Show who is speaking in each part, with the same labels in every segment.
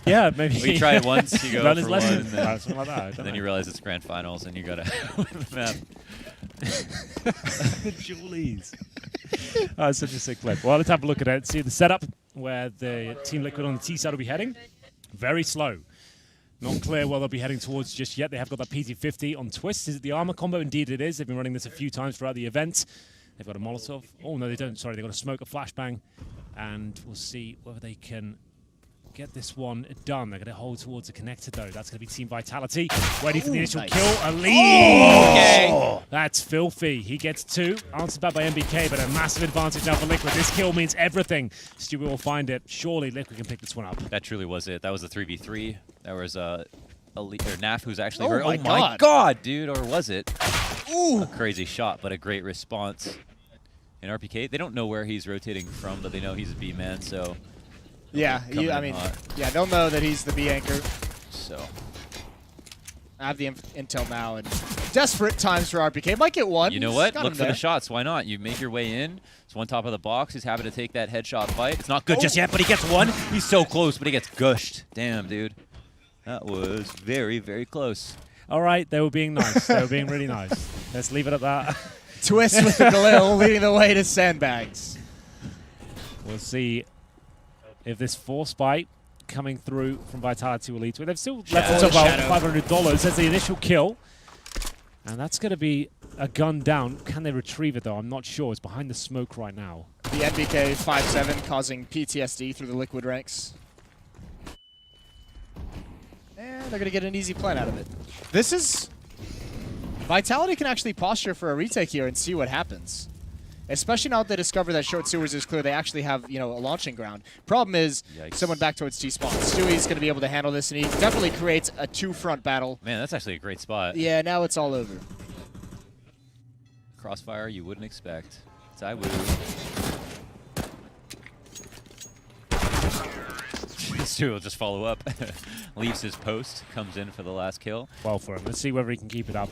Speaker 1: Yeah, maybe.
Speaker 2: Well, you try it once, you go
Speaker 1: Learn
Speaker 2: for
Speaker 1: his
Speaker 2: one,
Speaker 1: lesson.
Speaker 2: then,
Speaker 1: Something like that.
Speaker 2: and then you realize it's grand finals, and you gotta win the map.
Speaker 1: The Julies. Oh, it's such a sick flip. Well, let's have a look at it. See the setup where the Team Liquid on the T side will be heading. Very slow. Not clear where they'll be heading towards just yet. They have got that PT-50 on Twist. Is it the armor combo? Indeed it is. They've been running this a few times throughout the event. They've got a Molotov. Oh, no, they don't. Sorry, they've got a smoke, a flashbang. And we'll see whether they can get this one done. They're going to hold towards the connector, though. That's going to be Team Vitality. Ready for the initial kill. A lead.
Speaker 3: Okay.
Speaker 1: That's filthy. He gets 2. Answered back by MBK, but a massive advantage now for Liquid. This kill means everything. Stewart will find it. Surely Liquid can pick this one up.
Speaker 2: That truly was it. That was a 3v3. There was a Naf who's actually
Speaker 3: Oh my
Speaker 2: my god, dude, or was it? Ooh. A crazy shot, but a great response. In RPK, they don't know where he's rotating from, but they know he's a B man, so
Speaker 3: Yeah, I mean, yeah, they'll know that he's the B anchor.
Speaker 2: So
Speaker 3: I have the intel now, and desperate times for RPK. Might get one.
Speaker 2: you know
Speaker 3: He's
Speaker 2: what?
Speaker 3: got
Speaker 2: Look
Speaker 3: him
Speaker 2: for
Speaker 3: there.
Speaker 2: the shots. Why not? You make your way in. It's one top of the box. He's happy to take that headshot fight. It's not good just yet, but he gets one. He's so close, but he gets gushed. Damn, dude. That was very, very close.
Speaker 1: All right, they were being nice. They were being really nice. Let's leave it at that.
Speaker 3: Twist with the Galil leading the way to sandbags.
Speaker 1: We'll see if this force bite coming through from Vitality will lead to it. They've still left to about $500. That's the initial kill. And that's going to be a gun down. Can they retrieve it, though? I'm not sure. It's behind the smoke right now.
Speaker 3: The NBK 5-7 causing PTSD through the Liquid ranks. And they're going to get an easy plan out of it. This is... Vitality can actually posture for a retake here and see what happens. Especially now that they discover that short sewers is clear, they actually have, you know, a launching ground. Problem is, someone back towards T-spawn. Stewie's going to be able to handle this, and he definitely creates a two-front battle.
Speaker 2: Man, that's actually a great spot.
Speaker 3: Yeah, now it's all over.
Speaker 2: Crossfire you wouldn't expect. Zywoo. Stu will just follow up. Leaves his post, comes in for the last kill.
Speaker 1: Well for him. Let's see whether he can keep it up.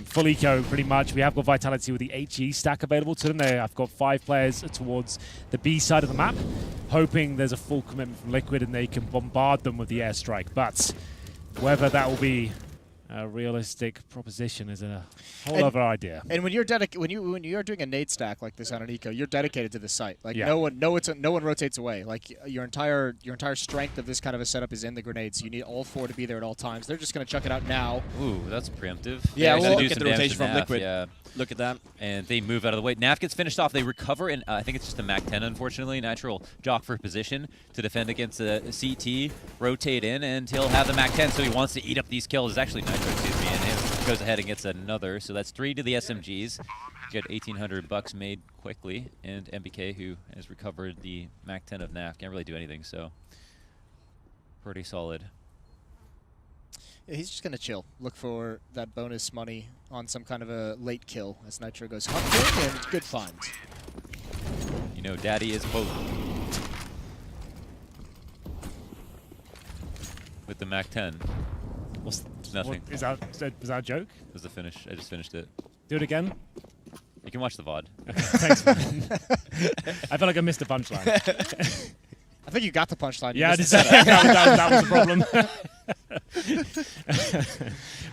Speaker 1: Full eco, pretty much. We have got Vitality with the HE stack available to them. I've got 5 players towards the B side of the map, hoping there's a full commitment from Liquid and they can bombard them with the airstrike. But whether that will be a realistic proposition is a whole other idea.
Speaker 3: And when you're when you're doing a nade stack like this on an eco, you're dedicated to the site. Like
Speaker 1: Yeah.
Speaker 3: no one rotates away. Like your entire strength of this kind of a setup is in the grenades. You need all 4 to be there at all times. They're just going to chuck it out now.
Speaker 2: Ooh, that's preemptive.
Speaker 3: Yeah,
Speaker 2: They
Speaker 3: well,
Speaker 2: actually
Speaker 3: look
Speaker 2: do
Speaker 3: at
Speaker 2: some
Speaker 3: the
Speaker 2: damage
Speaker 3: rotation
Speaker 2: to
Speaker 3: from
Speaker 2: Naf,
Speaker 3: Liquid.
Speaker 2: Yeah.
Speaker 3: Look at that.
Speaker 2: And they move out of the way. Naf gets finished off. They recover, and I think it's just a MAC-10, unfortunately. Natural jock for position to defend against a CT, rotate in, and he'll have the MAC-10, so he wants to eat up these kills. It's actually Nitro, excuse me, and he goes ahead and gets another. So that's 3 to the SMGs. Get 1,800 bucks made quickly, and MBK, who has recovered the MAC-10 of Naf, can't really do anything, so pretty solid.
Speaker 3: Yeah, he's just going to chill. Look for that bonus money on some kind of a late kill as Nitro goes hunting, and good find.
Speaker 2: You know, Daddy is potent. With the MAC-10.
Speaker 1: What's
Speaker 2: Nothing.
Speaker 1: Was that a joke?
Speaker 2: It was the finish. I just finished it.
Speaker 1: Do it again.
Speaker 2: You can watch the VOD.
Speaker 1: Thanks, man. I felt like I missed a punchline.
Speaker 3: I think you got the punchline.
Speaker 1: Yeah, that was the problem.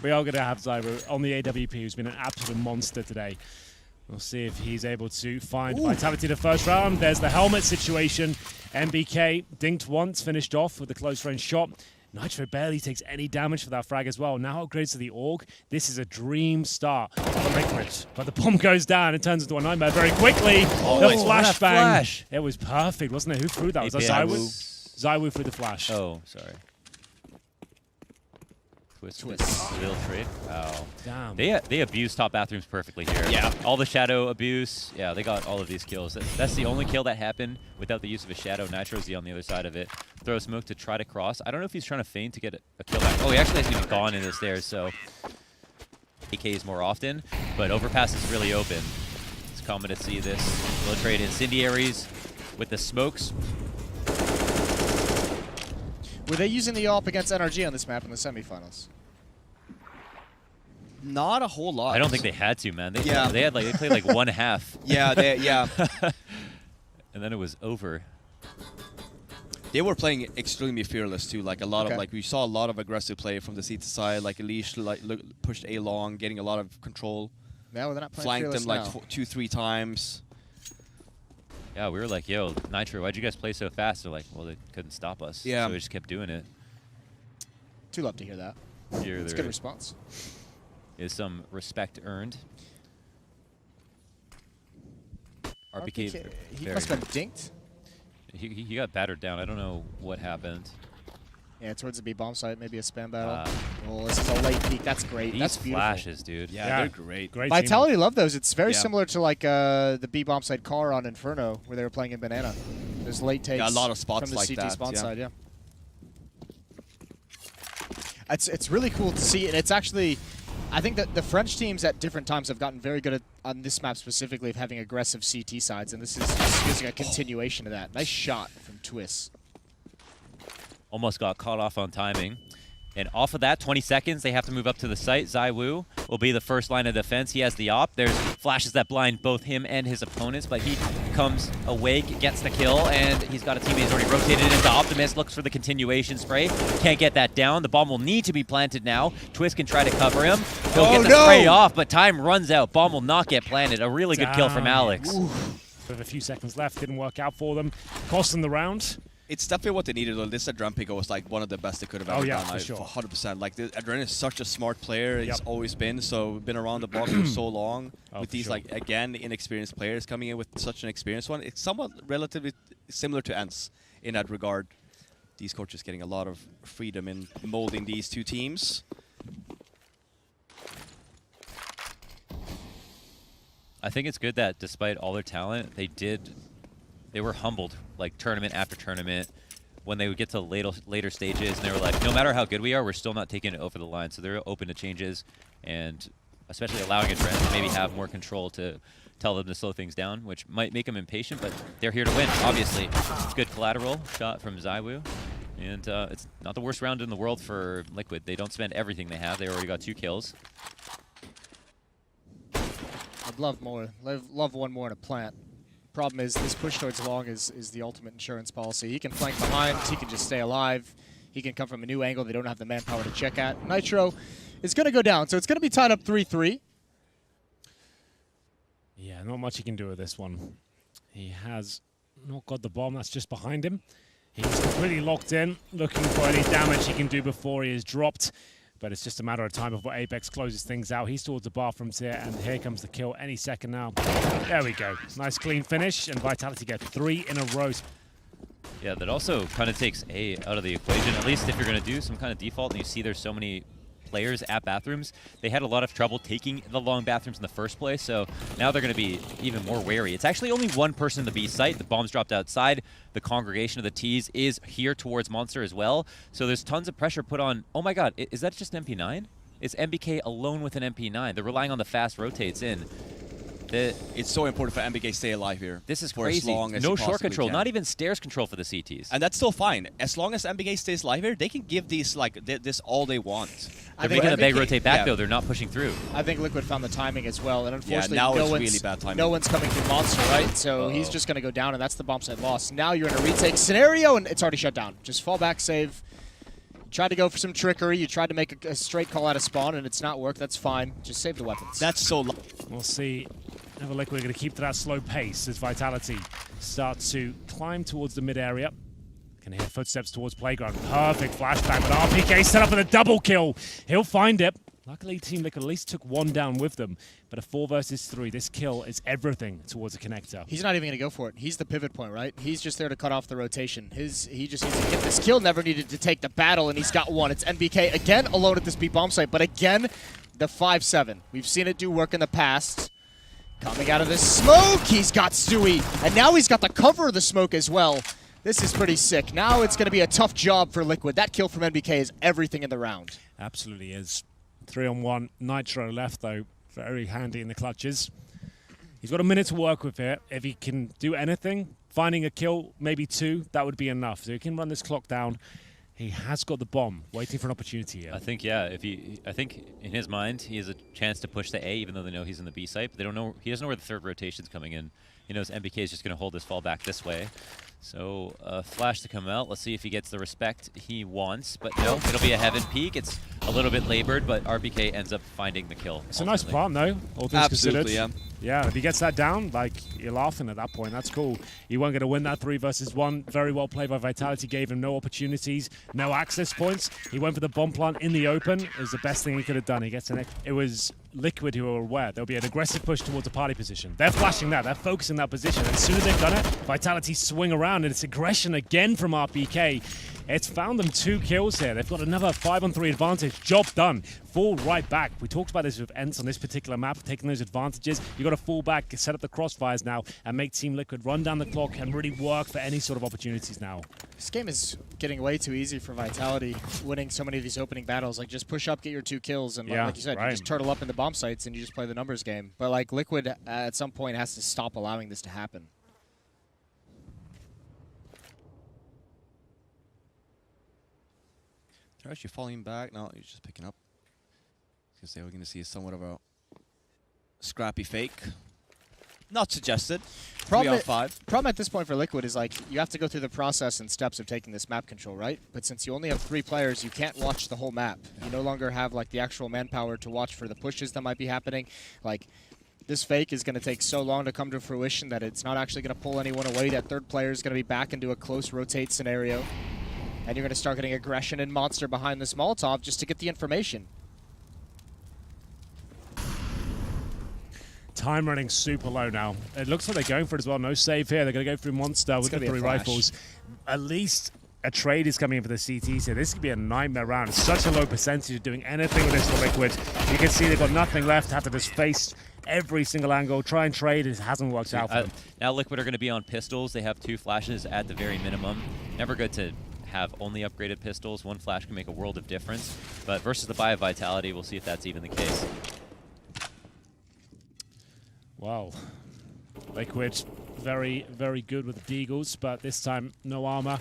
Speaker 1: We are going to have Zyro on the AWP, who's been an absolute monster today. We'll see if he's able to find Vitality the first round. There's the helmet situation. MBK dinked once, finished off with a close-range shot. Nitro barely takes any damage for that frag as well. Now upgrades to the AUG. This is a dream start for Liquid. But the bomb goes down and turns into a nightmare very quickly. The flashbang.
Speaker 2: Flash.
Speaker 1: It was perfect, wasn't it? Who threw that? Was that Zywoo? Zywoo threw the flash.
Speaker 2: Oh, sorry. Twist. Little trade. Wow.
Speaker 1: Damn.
Speaker 2: They abuse top bathrooms perfectly here.
Speaker 3: Yeah.
Speaker 2: All the shadow abuse. Yeah, they got all of these kills. That's the only kill that happened without the use of a shadow. Nitro's on the other side of it. Throw smoke to try to cross. I don't know if he's trying to feign to get a kill back. Oh, he actually hasn't even gone in the stairs, so AKs more often. But Overpass is really open. It's common to see this. Little trade incendiaries with the smokes.
Speaker 3: Were they using the AWP against NRG on this map in the semifinals?
Speaker 4: Not a whole lot.
Speaker 2: I don't think they had to, man. They played like one half.
Speaker 4: Yeah,
Speaker 2: And then it was over.
Speaker 4: They were playing extremely fearless too. Like a lot
Speaker 3: Okay.
Speaker 4: of we saw a lot of aggressive play from the CT side. Like Elish pushed A long, getting a lot of control.
Speaker 3: Yeah, well, they're not playing
Speaker 4: Flanked
Speaker 3: fearless
Speaker 4: them like
Speaker 3: now.
Speaker 4: 2-3 times.
Speaker 2: Yeah, we were like, yo, Nitro, why'd you guys play so fast? They're like, well, they couldn't stop us.
Speaker 4: Yeah.
Speaker 2: So we just kept doing it.
Speaker 3: Do love to hear that.
Speaker 2: Here
Speaker 3: It's a
Speaker 2: there
Speaker 3: good response.
Speaker 2: is some respect earned. RPK,
Speaker 3: He
Speaker 2: very-
Speaker 3: must have been dinked.
Speaker 2: he got battered down. I don't know what happened.
Speaker 3: Yeah, towards the B bomb site, maybe a spam battle.
Speaker 2: Uh,
Speaker 3: Oh, this is a late peek. That's great.
Speaker 2: These
Speaker 3: That's beautiful.
Speaker 2: flashes, dude.
Speaker 4: Yeah, they're great.
Speaker 1: Great
Speaker 3: Vitality love those. It's very
Speaker 4: Yeah.
Speaker 3: similar to like the B bomb site car on Inferno where they were playing in Banana. There's late takes.
Speaker 4: Yeah, a lot of spots
Speaker 3: from the
Speaker 4: like
Speaker 3: CT
Speaker 4: that,
Speaker 3: spawn
Speaker 4: yeah.
Speaker 3: side. Yeah. It's really cool to see, and it's actually, I think that the French teams at different times have gotten very good at, on this map specifically, of having aggressive CT sides, and this is just a continuation of that. Nice shot from Twist.
Speaker 2: Almost got caught off on timing. And off of that, 20 seconds, they have to move up to the site. ZywOo will be the first line of defense. He has the op. There's flashes that blind both him and his opponents, but he comes awake, gets the kill, and he's got a teammate who's already rotated into Optimus, looks for the continuation spray. Can't get that down. The bomb will need to be planted now. Twist can try to cover him. He'll get the spray off, but time runs out. Bomb will not get planted. A really good kill from Alex.
Speaker 1: With a few seconds left, didn't work out for them. Cost them the round.
Speaker 4: It's definitely what they needed. Though. This Adrenaline pick was like one of the best they could have ever
Speaker 1: yeah,
Speaker 4: done.
Speaker 1: for
Speaker 4: Like,
Speaker 1: sure.
Speaker 4: 100%. Like Adrenaline is such a smart player. He's
Speaker 1: Yep.
Speaker 4: always been. So been around the block for so long.
Speaker 1: Oh,
Speaker 4: with
Speaker 1: for
Speaker 4: these
Speaker 1: sure.
Speaker 4: like again inexperienced players coming in with such an experienced one, it's somewhat relatively similar to ENCE in that regard. These coaches getting a lot of freedom in molding these two teams.
Speaker 2: I think it's good that despite all their talent, they were humbled, like tournament after tournament, when they would get to later stages, and they were like, no matter how good we are, we're still not taking it over the line. So they're open to changes, and especially allowing Adrenaline to maybe have more control to tell them to slow things down, which might make them impatient, but they're here to win, obviously. It's good collateral shot from ZywOo, and it's not the worst round in the world for Liquid. They don't spend everything they have. They already got 2 kills.
Speaker 3: I'd love more. Love one more in a plant. Problem is, this push towards long is the ultimate insurance policy. He can flank behind. He can just stay alive. He can come from a new angle they don't have the manpower to check at. Nitro is going to go down, so it's going to be tied up 3-3.
Speaker 1: Yeah, not much he can do with this one. He has not got the bomb. That's just behind him. He's completely locked in, looking for any damage he can do before he is dropped. But it's just a matter of time before Apex closes things out. He's towards the bathrooms here, and here comes the kill any second now. There we go. Nice clean finish, and Vitality get 3 in a row.
Speaker 2: Yeah, that also kind of takes A out of the equation, at least if you're going to do some kind of default and you see there's so many players at bathrooms. They had a lot of trouble taking the long bathrooms in the first place, so now they're going to be even more wary. It's actually only one person in the B site. The bomb's dropped outside. The congregation of the T's is here towards Monster as well, so there's tons of pressure put on. Oh my god, is that just MP9? It's MBK alone with an MP9. They're relying on the fast rotates in.
Speaker 4: It's so important for MBK stay alive here.
Speaker 2: This is
Speaker 4: for as
Speaker 2: crazy.
Speaker 4: long as
Speaker 2: No
Speaker 4: he
Speaker 2: short
Speaker 4: possibly
Speaker 2: control,
Speaker 4: can.
Speaker 2: not even stairs control for the CTs.
Speaker 4: And that's still fine. As long as MBK stays alive here, they can give these like this all they want.
Speaker 2: They're
Speaker 3: think
Speaker 2: making the bag
Speaker 3: MBK
Speaker 2: rotate back
Speaker 4: yeah.
Speaker 2: though. They're not pushing through.
Speaker 3: I think Liquid found the timing as well, and unfortunately,
Speaker 4: now
Speaker 3: no
Speaker 4: it's
Speaker 3: one's
Speaker 4: really bad timing.
Speaker 3: No one's coming through Monster, right? So he's just going to go down, and that's the bomb side loss. Now you're in a retake scenario, and it's already shut down. Just fall back, save. You tried to go for some trickery. You tried to make a straight call out of spawn, and it's not worked. That's fine. Just save the weapons.
Speaker 4: That's so.
Speaker 1: We'll see. Never Liquid are going to keep to that slow pace as Vitality start to climb towards the mid area. Can hear footsteps towards Playground. Perfect flashback, but RPK set up with a double kill. He'll find it. Luckily, Team Liquid at least took one down with them. But a 4 versus 3, this kill is everything towards a connector.
Speaker 3: He's not even going to go for it. He's the pivot point, right? He's just there to cut off the rotation. He just needs to get this kill. Never needed to take the battle, and he's got one. It's NBK again alone at this B bomb site, but again, the 5-7. We've seen it do work in the past. Coming out of the smoke, he's got Stewie, and now he's got the cover of the smoke as well. This is pretty sick. Now it's going to be a tough job for Liquid. That kill from NBK is everything in the round.
Speaker 1: Absolutely is. 3-on-1. Nitro left, though. Very handy in the clutches. He's got a minute to work with here. If he can do anything, finding a kill, maybe 2, that would be enough. So he can run this clock down. He has got the bomb, waiting for an opportunity here.
Speaker 2: I think, yeah, I think in his mind, he has a chance to push the A, even though they know he's in the B site. But they don't know. He doesn't know where the third rotation's coming in. He knows MBK is just going to hold his fall back this way. So flash to come out. Let's see if he gets the respect he wants. But no, it'll be a heaven peak. It's a little bit labored, but RBK ends up finding the kill.
Speaker 1: It's a nice plant, though, all things
Speaker 4: Absolutely,
Speaker 1: considered. Yeah, if he gets that down, like, you're laughing at that point. That's cool. He won't get to win that 3 versus 1. Very well played by Vitality. Gave him no opportunities, no access points. He went for the bomb plant in the open. It was the best thing he could have done. He gets an. It was Liquid who were aware. There'll be an aggressive push towards the party position. They're flashing that. They're focusing that position. And as soon as they've done it, Vitality swing around, and it's aggression again from RBK. It's found them 2 kills here. They've got another 5-on-3 advantage. Job done. Fall right back. We talked about this with Ents on this particular map, taking those advantages. You've got to fall back, set up the crossfires now, and make Team Liquid run down the clock and really work for any sort of opportunities now.
Speaker 3: This game is getting way too easy for Vitality, winning so many of these opening battles. Like, just push up, get your 2 kills, and like you said, you just turtle up in the bomb sites and you just play the numbers game. But like Liquid, at some point, has to stop allowing this to happen.
Speaker 4: They're actually falling back. No, he's just picking up. Because they were going to see somewhat of a scrappy fake. Not suggested. 3 on 5.
Speaker 3: Problem at this point for Liquid is, like, you have to go through the process and steps of taking this map control, right? But since you only have 3 players, you can't watch the whole map. You no longer have, like, the actual manpower to watch for the pushes that might be happening. Like, this fake is going to take so long to come to fruition that it's not actually going to pull anyone away. That third player is going to be back into a close rotate scenario. And you're going to start getting aggression and Monster behind this Molotov just to get the information.
Speaker 1: Time running super low now. It looks like they're going for it as well. No save here. They're going to go through Monster with the 3 rifles. At least a trade is coming in for the CTs here. This could be a nightmare round. It's such a low percentage of doing anything with this for Liquid. You can see they've got nothing left. Have to just face every single angle. Try and trade. It hasn't worked out for them.
Speaker 2: Now Liquid are going to be on pistols. They have 2 flashes at the very minimum. Never good to have only upgraded pistols. 1 flash can make a world of difference. But versus the buy of Vitality, we'll see if that's even the case.
Speaker 1: Wow. Liquid, very, very good with the Deagles, but this time no armor.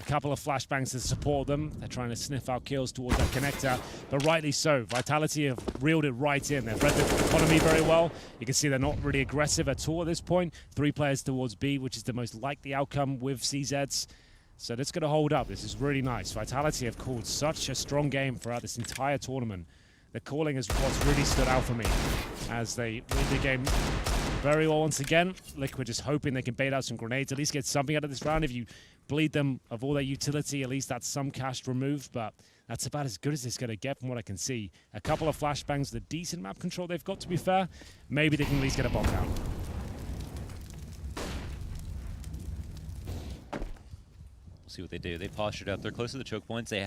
Speaker 1: A couple of flashbangs to support them. They're trying to sniff out kills towards that connector, but rightly so. Vitality have reeled it right in. They've read the economy very well. You can see they're not really aggressive at all at this point. 3 players towards B, which is the most likely outcome with CZs. So that's going to hold up. This is really nice. Vitality have called such a strong game throughout this entire tournament. The calling is what's really stood out for me as they win the game very well once again. Liquid just hoping they can bait out some grenades, at least get something out of this round. If you bleed them of all their utility, at least that's some cash removed, but that's about as good as it's going to get from what I can see. A couple of flashbangs, the decent map control they've got, to be fair. Maybe they can at least get a bomb down.
Speaker 2: See what they do. They postured up. They're close to the choke points. They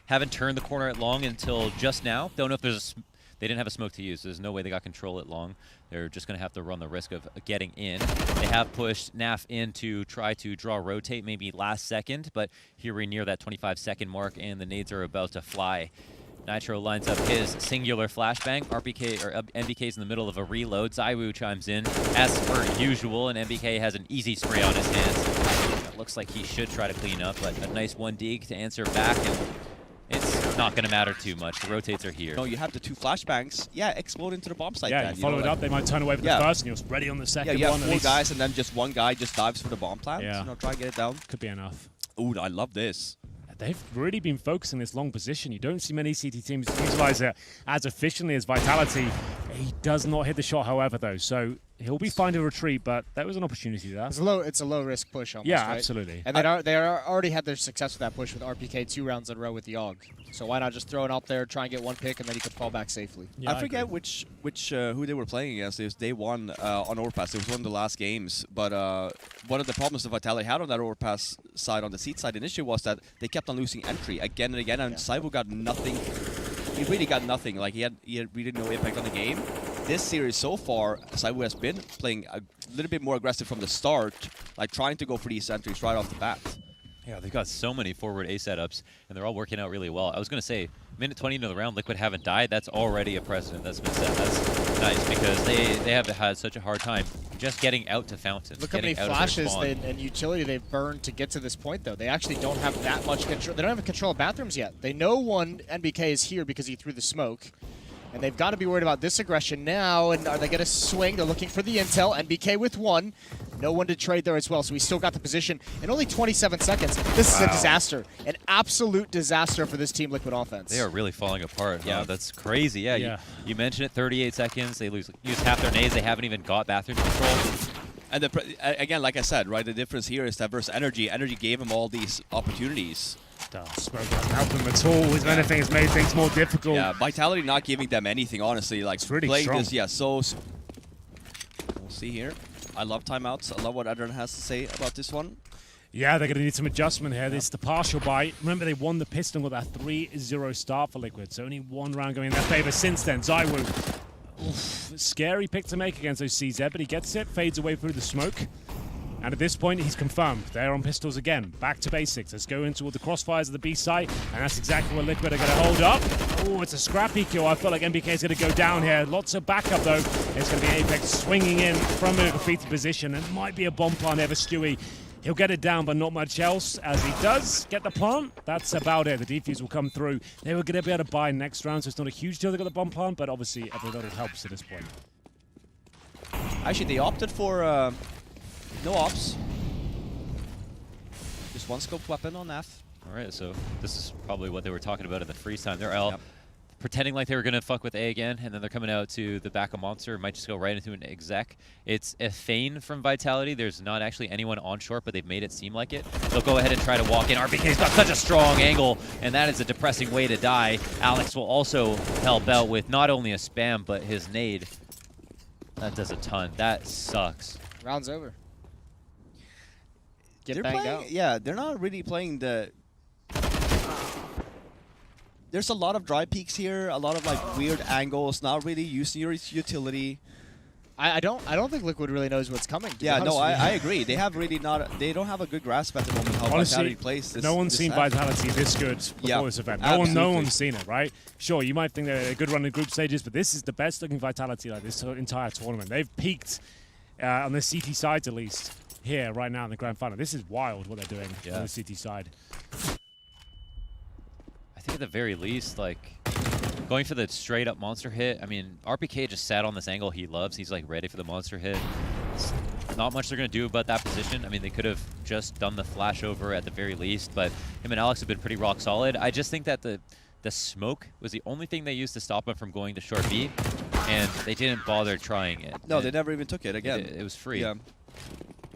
Speaker 2: haven't turned the corner at long until just now. Don't know if there's they didn't have a smoke to use. There's no way they got control at long. They're just going to have to run the risk of getting in. They have pushed Naf in to try to draw rotate maybe last second, but here we're near that 25-second mark, and the nades are about to fly. Nitro lines up his singular flashbang. MBK's in the middle of a reload. Zywoo chimes in as per usual, and MBK has an easy spray on his hands. It looks like he should try to clean up, but a nice 1 dig to answer back, and it's not going to matter too much. The rotates are here.
Speaker 4: No, you have the 2 flashbangs. Yeah, explode into the bomb site.
Speaker 1: Yeah,
Speaker 4: then,
Speaker 1: you follow it up. They might turn away with the first, and you're ready on the second one.
Speaker 4: Yeah, you have
Speaker 1: at
Speaker 4: 4
Speaker 1: least.
Speaker 4: guys, and then just 1 guy just dives for the bomb plant.
Speaker 1: Yeah.
Speaker 4: You know, try and get it down.
Speaker 1: Could be enough.
Speaker 4: Ooh, I love this.
Speaker 1: They've really been focusing this long position. You don't see many CT teams utilize it as efficiently as Vitality. He does not hit the shot, however, though. So he'll be fine to retreat, but there was an opportunity there.
Speaker 3: It's a low risk push almost,
Speaker 1: Yeah,
Speaker 3: right?
Speaker 1: absolutely.
Speaker 3: And they already had their success with that push with RPK 2 rounds in a row with the AUG. So why not just throw it up there, try and get 1 pick, and then you could fall back safely.
Speaker 1: Yeah,
Speaker 4: I forget which who they were playing against. It was day 1 on Overpass. It was one of the last games. But one of the problems that Vitality had on that Overpass side, on the seat side initially, was that they kept on losing entry again and again, and Zywoo got nothing. He really got nothing. Like he had really no impact on the game. This series so far, Zywoo has been playing a little bit more aggressive from the start, like trying to go for these entries right off the bat.
Speaker 2: Yeah, they've got so many forward A setups, and they're all working out really well. I was going to say, minute 20 into the round, Liquid haven't died. That's already a precedent that's been set. That's nice, because they have had such a hard time just getting out to Fountain.
Speaker 3: Look how many flashes and utility they've burned to get to this point, though. They actually don't have that much control. They don't have control of bathrooms yet. They know one NBK is here because he threw the smoke. And they've got to be worried about this aggression now. And are they going to swing? They're looking for the intel. NBK with 1. No one to trade there as well, so we still got the position. In only 27 seconds, this is a disaster. An absolute disaster for this Team Liquid offense.
Speaker 2: They are really falling apart.
Speaker 4: Yeah.
Speaker 2: Wow, that's crazy. Yeah,
Speaker 1: Yeah.
Speaker 2: You mentioned it, 38 seconds. They use half their nades. They haven't even got bathroom control.
Speaker 4: And again, like I said, right, the difference here is that versus HenryG. HenryG gave him all these opportunities.
Speaker 1: Smoke doesn't help them at all. If anything, it's made things more difficult.
Speaker 4: Yeah, Vitality not giving them anything, honestly. Like,
Speaker 1: It's really
Speaker 4: playing
Speaker 1: strong.
Speaker 4: this, yeah, so... We'll see here. I love timeouts. I love what Adrian has to say about this one.
Speaker 1: Yeah, they're going to need some adjustment here. This is the partial bite. Remember, they won the Piston with that 3-0 start for Liquid, so only one round going in their favor since then. Zywoo, scary pick to make against those CZ, but he gets it, fades away through the smoke. And at this point, he's confirmed. They're on pistols again. Back to basics. Let's go into all the crossfires of the B site, and that's exactly what Liquid are going to hold up. Oh, it's a scrappy kill. I feel like NBK is going to go down here. Lots of backup, though. It's going to be Apex swinging in from a defeated position. It might be a bomb plant there for Stewie. He'll get it down, but not much else. As he does get the plant, that's about it. The defuse will come through. They were going to be able to buy next round, so it's not a huge deal they got the bomb plant, but obviously every little helps at this point.
Speaker 4: Actually, they opted for no ops. Just one scope weapon on F.
Speaker 2: All right, so this is probably what they were talking about in the freeze time. They're all
Speaker 4: Yep.
Speaker 2: pretending like they were going to fuck with A again, and then they're coming out to the back of Monster. Might just go right into an exec. It's a feign from Vitality. There's not actually anyone on short, but they've made it seem like it. They'll go ahead and try to walk in. RBK's got such a strong angle, and that is a depressing way to die. Alex will also help out with not only a spam, but his nade. That does a ton. That sucks.
Speaker 3: Round's over. Get
Speaker 4: They're
Speaker 3: banged
Speaker 4: playing,
Speaker 3: out.
Speaker 4: yeah, they're not really playing the... There's a lot of dry peaks here, a lot of like weird angles, not really using your utility.
Speaker 3: I don't think Liquid really knows what's coming. To be
Speaker 4: Yeah,
Speaker 3: honest
Speaker 4: no,
Speaker 3: with you.
Speaker 4: I agree. They have really not. They don't have a good grasp at the moment how
Speaker 1: Honestly,
Speaker 4: Vitality plays. This,
Speaker 1: no one's
Speaker 4: this
Speaker 1: seen
Speaker 4: half.
Speaker 1: Vitality this good before
Speaker 4: Yeah,
Speaker 1: this event. No
Speaker 4: absolutely.
Speaker 1: one's seen it, right? Sure, you might think they're a good run in group stages, but this is the best looking Vitality like this entire tournament. They've peaked on the CT sides at least here right now in the grand final. This is wild what they're doing
Speaker 2: Yeah.
Speaker 1: on the CT side.
Speaker 2: I think at the very least, like, going for the straight up monster hit. I mean, RPK just sat on this angle he loves. He's like ready for the monster hit. It's not much they're going to do about that position. I mean, they could have just done the flash over at the very least, but him and Alex have been pretty rock solid. I just think that the smoke was the only thing they used to stop him from going to short B, and they didn't bother trying it.
Speaker 4: No,
Speaker 2: And
Speaker 4: they never even took it again.
Speaker 2: It was free.
Speaker 4: Yeah.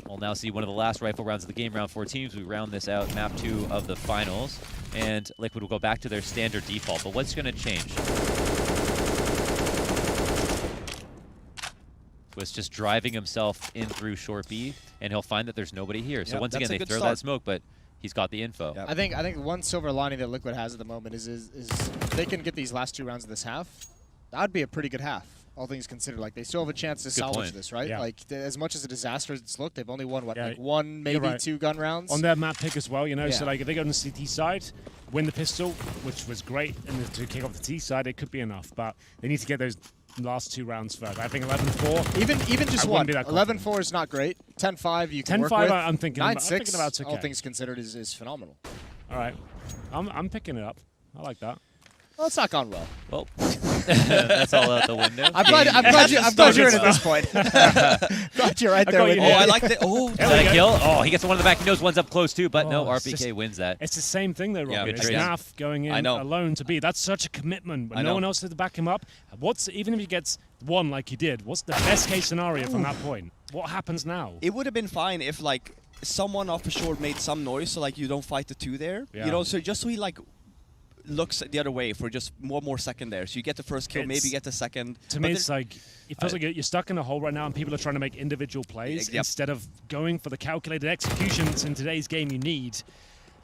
Speaker 2: We'll now see one of the last rifle rounds of the game, round 14. We round this out, map 2 of the finals. And Liquid will go back to their standard default. But what's going to change? Was just driving himself in through short B, and he'll find that there's nobody here. So
Speaker 4: Yep,
Speaker 2: once
Speaker 4: that's
Speaker 2: again,
Speaker 4: a
Speaker 2: they
Speaker 4: good
Speaker 2: throw
Speaker 4: start.
Speaker 2: that smoke, but he's got the info.
Speaker 4: Yep.
Speaker 3: I think one silver lining that Liquid has at the moment is if they can get these last 2 rounds of this half, that would be a pretty good half, all things considered. Like, they still have a chance to salvage
Speaker 2: point.
Speaker 3: this, right?
Speaker 1: Yeah.
Speaker 3: Like, as much as a disaster as it's looked, they've only won, what,
Speaker 1: Yeah,
Speaker 3: like 1, maybe
Speaker 1: right.
Speaker 3: 2 gun rounds?
Speaker 1: On their map pick as well, you know,
Speaker 3: Yeah.
Speaker 1: so like if they go on the CT side, win the pistol, which was great, and to kick off the T side, it could be enough, but they need to get those last 2 rounds first. I think 11-4.
Speaker 3: Even just
Speaker 1: I
Speaker 3: one.
Speaker 1: wouldn't be that
Speaker 3: 11-4 is not great. 10-5 you can work
Speaker 1: 10-5
Speaker 3: with.
Speaker 1: I'm thinking about
Speaker 3: 9-6,
Speaker 1: it's okay.
Speaker 3: all things considered, is phenomenal.
Speaker 1: All right. I'm picking it up. I like that.
Speaker 3: Well, it's not gone well.
Speaker 2: Well, that's all out the window.
Speaker 3: I'm glad you're in at this point. Glad you're right there
Speaker 1: got
Speaker 3: with
Speaker 1: you
Speaker 3: me.
Speaker 4: Oh,
Speaker 1: Yeah.
Speaker 4: I like that. Oh,
Speaker 2: Is that a kill? Oh, he gets one in the back. He knows one's up close too, but no,
Speaker 1: Oh, it's
Speaker 2: RPK
Speaker 1: just-
Speaker 2: wins that.
Speaker 1: It's the same thing though,
Speaker 4: Yeah,
Speaker 1: Robbie.
Speaker 2: good
Speaker 1: It's
Speaker 2: trade.
Speaker 1: Naf going
Speaker 4: I
Speaker 1: in
Speaker 4: know.
Speaker 1: alone to B. That's such a commitment. When
Speaker 4: I
Speaker 1: no
Speaker 4: know.
Speaker 1: one else has to back him up. Even if he gets 1 like he did, what's the best case scenario from that point? What happens now?
Speaker 4: it would have been fine if like someone off the shore made some noise, so like you don't fight the 2 there.
Speaker 1: Yeah.
Speaker 4: You know, so just so he like looks the other way for just one more second there. So you get the first kill, maybe
Speaker 1: It's-
Speaker 4: get the second.
Speaker 1: To
Speaker 4: But
Speaker 1: me, it's like it feels like you're stuck in a hole right now, and people are trying to make individual plays
Speaker 4: Yep.
Speaker 1: instead of going for the calculated executions in today's game you need.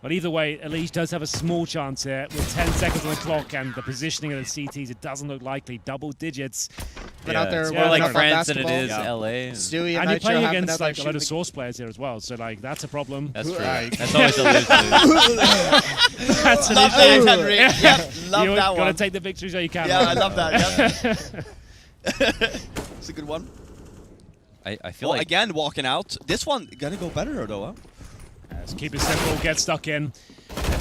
Speaker 1: But either way, Elise does have a small chance here with 10 seconds on the clock, and the positioning of the CTs, it doesn't look likely. Double digits.
Speaker 3: Been out there
Speaker 2: it's
Speaker 1: more
Speaker 2: more like
Speaker 1: enough on
Speaker 2: France than it
Speaker 3: basketball.
Speaker 2: is
Speaker 4: Yeah.
Speaker 2: LA.
Speaker 3: Stewie
Speaker 1: And
Speaker 3: and
Speaker 1: you're
Speaker 3: Nitro
Speaker 1: playing
Speaker 3: have been
Speaker 1: against
Speaker 3: out there
Speaker 1: like a lot of
Speaker 3: shooting
Speaker 1: source players here as well, so like that's a problem.
Speaker 2: That's true.
Speaker 1: Like-
Speaker 2: That's always a lose-lose.
Speaker 1: That's an
Speaker 4: love
Speaker 1: issue.
Speaker 4: that, Henry. Yep, love
Speaker 1: You
Speaker 4: that
Speaker 1: gotta
Speaker 4: one.
Speaker 1: take the victories where you can.
Speaker 4: Yeah,
Speaker 1: right?
Speaker 4: I love that. Yeah. It's a good one.
Speaker 2: I feel
Speaker 4: Well,
Speaker 2: like
Speaker 4: again, walking out. This one gonna go better though, huh?
Speaker 1: Let's keep it simple, get stuck in.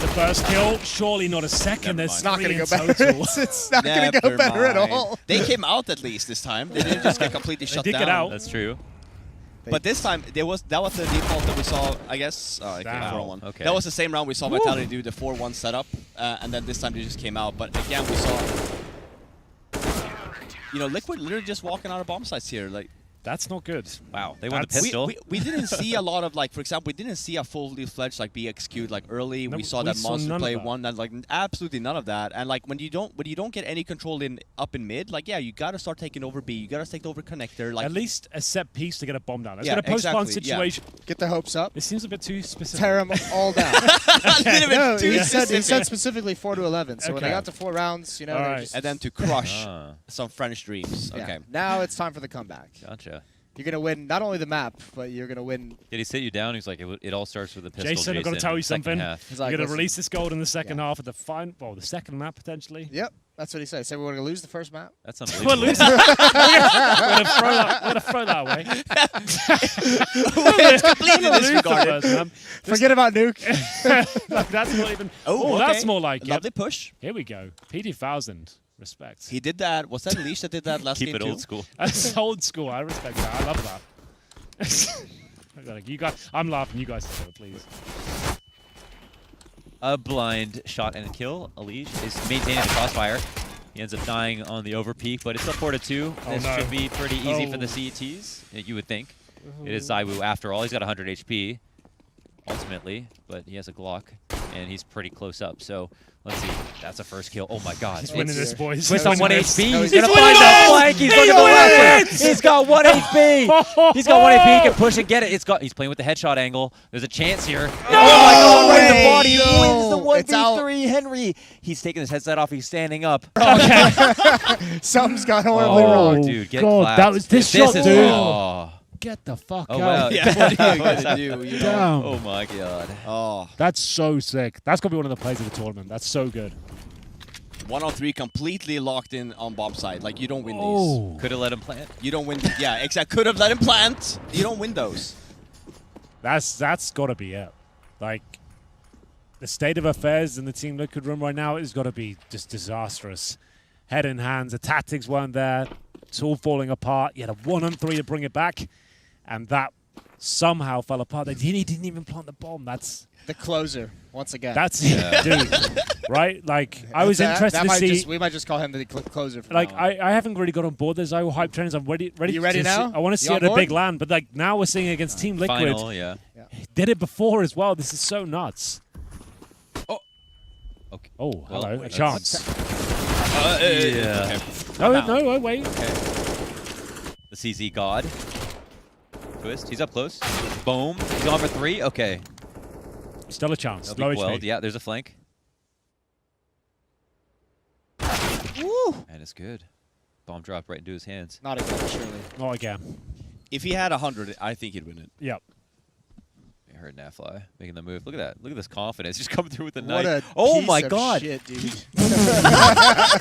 Speaker 1: the first kill. Surely not a second.
Speaker 4: Never
Speaker 1: There's
Speaker 4: mind.
Speaker 3: It's not
Speaker 1: three
Speaker 3: going to
Speaker 1: in
Speaker 3: go better.
Speaker 1: total.
Speaker 3: It's not going to go
Speaker 4: Never
Speaker 3: better at
Speaker 4: mind.
Speaker 3: all.
Speaker 4: They came out at least this time. They didn't just get completely shut
Speaker 1: did
Speaker 4: down.
Speaker 1: get out.
Speaker 2: That's true.
Speaker 4: But this time, that was the default that we saw, I guess. Oh, I can't
Speaker 1: Wow.
Speaker 4: one.
Speaker 2: Okay.
Speaker 4: That was the same round we saw Vitality do the 4-1 setup, and then this time they just came out. But again, we saw, Liquid literally just walking out of bomb sites here. Like,
Speaker 1: That's not good.
Speaker 2: Wow, they won the
Speaker 1: That's-
Speaker 2: pistol.
Speaker 4: we didn't see a lot of, like, for example, we didn't see a fully fledged, like, BXQ, like, early.
Speaker 1: No,
Speaker 4: we saw
Speaker 1: we
Speaker 4: that
Speaker 1: saw
Speaker 4: Monster
Speaker 1: none of
Speaker 4: play
Speaker 1: that.
Speaker 4: one, and, like, absolutely none of that. And, like, when you don't get any control up in mid, like, yeah, you got to start taking over B. You got to take over connector. Like,
Speaker 1: At least a set piece to get a bomb down. Let's
Speaker 4: Yeah,
Speaker 1: get a post-spawn
Speaker 4: exactly, yeah.
Speaker 1: situation.
Speaker 3: Get the hopes up.
Speaker 1: This seems a bit too specific.
Speaker 3: Tear them all down.
Speaker 4: a little bit
Speaker 3: No,
Speaker 4: too
Speaker 3: he said
Speaker 4: specific.
Speaker 3: specifically 4 to 11. So when they
Speaker 1: Okay.
Speaker 3: got to 4 rounds,
Speaker 1: All
Speaker 3: they're
Speaker 1: right.
Speaker 3: just
Speaker 4: And then to crush
Speaker 2: Ah,
Speaker 4: some French dreams.
Speaker 3: yeah.
Speaker 4: Okay.
Speaker 3: Now it's time for the comeback.
Speaker 2: gotcha.
Speaker 3: You're gonna win not only the map, but you're gonna win.
Speaker 2: Did he sit you down? He's like, it all starts with the pistol.
Speaker 1: Jason, I've got to tell you
Speaker 2: second
Speaker 1: something.
Speaker 2: half.
Speaker 3: He's
Speaker 1: You're
Speaker 3: like,
Speaker 1: going to
Speaker 3: listen,
Speaker 1: release this gold in the second
Speaker 3: Yeah.
Speaker 1: half of the the second map, potentially.
Speaker 3: Yep, that's what he said. He said we're gonna lose the first map.
Speaker 2: That's
Speaker 1: We're
Speaker 2: unbelievable.
Speaker 1: losing. We're going to throw that away.
Speaker 4: It's completely disregarded.
Speaker 3: Forget about Nuke.
Speaker 1: Like, that's not even.
Speaker 4: Oh,
Speaker 1: that's
Speaker 4: okay.
Speaker 1: more like it.
Speaker 4: Lovely push.
Speaker 1: Here we go. P2000. Respect.
Speaker 4: He did that. Was that Leash that did that last
Speaker 2: Keep
Speaker 4: game
Speaker 2: it
Speaker 4: too?
Speaker 2: old school.
Speaker 1: That's old school. I respect that. I love that. You guys, I'm laughing. You guys together, please.
Speaker 2: A blind shot and a kill. Alish is maintaining the crossfire. He ends up dying on the overpeak, but it's still 4-2.
Speaker 1: Oh,
Speaker 2: This
Speaker 1: no.
Speaker 2: should be pretty easy for the
Speaker 1: Oh.
Speaker 2: CETs, you would think. It is Zaiwu after all. He's got 100 HP, ultimately, but he has a Glock, and he's pretty close up. So let's see. That's a first kill. Oh my God!
Speaker 1: He's winning this, boys.
Speaker 2: Twist on 1
Speaker 1: He's
Speaker 2: HP.
Speaker 3: No,
Speaker 2: He's
Speaker 3: he's
Speaker 2: gonna
Speaker 1: winning
Speaker 2: find
Speaker 1: it!
Speaker 2: the flank. He's
Speaker 1: He
Speaker 2: looking the left.
Speaker 1: wins!
Speaker 2: He's got 1 HP. He's got 1 HP. He can push and get it. He's playing with the headshot angle. There's a chance here. Oh my God! Right in the body. He wins the
Speaker 3: It's out.
Speaker 2: 1v3. Henry. He's taking his headset off. He's standing up.
Speaker 3: Something's gone horribly
Speaker 2: Oh,
Speaker 3: wrong.
Speaker 2: dude, get
Speaker 1: God,
Speaker 2: clapped.
Speaker 1: that was this shot,
Speaker 2: is,
Speaker 1: dude.
Speaker 2: Oh,
Speaker 1: Get the fuck
Speaker 2: oh
Speaker 1: out.
Speaker 2: wow.
Speaker 4: Yeah, what are you gonna do? You know?
Speaker 1: Damn.
Speaker 2: Oh my God.
Speaker 4: Oh,
Speaker 1: That's so sick. That's got to be one of the plays of the tournament. That's so good.
Speaker 4: 1-on-3 completely locked in on bomb side. Like, you don't win these.
Speaker 1: Oh.
Speaker 2: Could have let him plant.
Speaker 4: You don't win. Yeah, exactly. Could have let him plant. You don't win those.
Speaker 1: That's got to be it. Like, the state of affairs in the Team Liquid room right now has got to be just disastrous. Head in hands. The tactics weren't there. It's all falling apart. You had a 1-on-3 to bring it back, and that somehow fell apart. He didn't even plant the bomb. That's
Speaker 3: The closer, once again.
Speaker 1: dude, right? Like, I was interested to see.
Speaker 3: We might just call him the closer. From
Speaker 1: Like,
Speaker 3: now on.
Speaker 1: I haven't really got on board those IO hype trainers. I'm ready.
Speaker 3: You ready
Speaker 1: to
Speaker 3: now?
Speaker 1: See, I want to
Speaker 3: You
Speaker 1: see
Speaker 3: on
Speaker 1: it at a
Speaker 3: board?
Speaker 1: big land, but like now we're seeing it against Team Liquid.
Speaker 2: Final, yeah.
Speaker 1: Did it before as well. This is so nuts.
Speaker 2: Okay.
Speaker 1: Oh,
Speaker 2: Well,
Speaker 1: hello, a
Speaker 2: that's-
Speaker 1: chance.
Speaker 2: Yeah.
Speaker 1: No,
Speaker 2: Wow.
Speaker 1: no, wait.
Speaker 2: The CZ God. Twist. He's up close. Boom. He's on for 3. Okay.
Speaker 1: Still a chance.
Speaker 2: That'll
Speaker 1: Low
Speaker 2: be quelled.
Speaker 1: HP.
Speaker 2: Yeah, there's a flank.
Speaker 3: Woo!
Speaker 2: And it's good. Bomb drop right into his hands.
Speaker 3: Not again, surely.
Speaker 1: Not again.
Speaker 4: If he had 100, I think he'd win it.
Speaker 1: Yep.
Speaker 2: I heard Nafly making the move. Look at that. Look at this confidence. Just coming through with the
Speaker 3: What
Speaker 2: knife.
Speaker 3: a
Speaker 2: Oh
Speaker 3: piece
Speaker 2: my
Speaker 3: of
Speaker 2: God.
Speaker 3: shit, dude.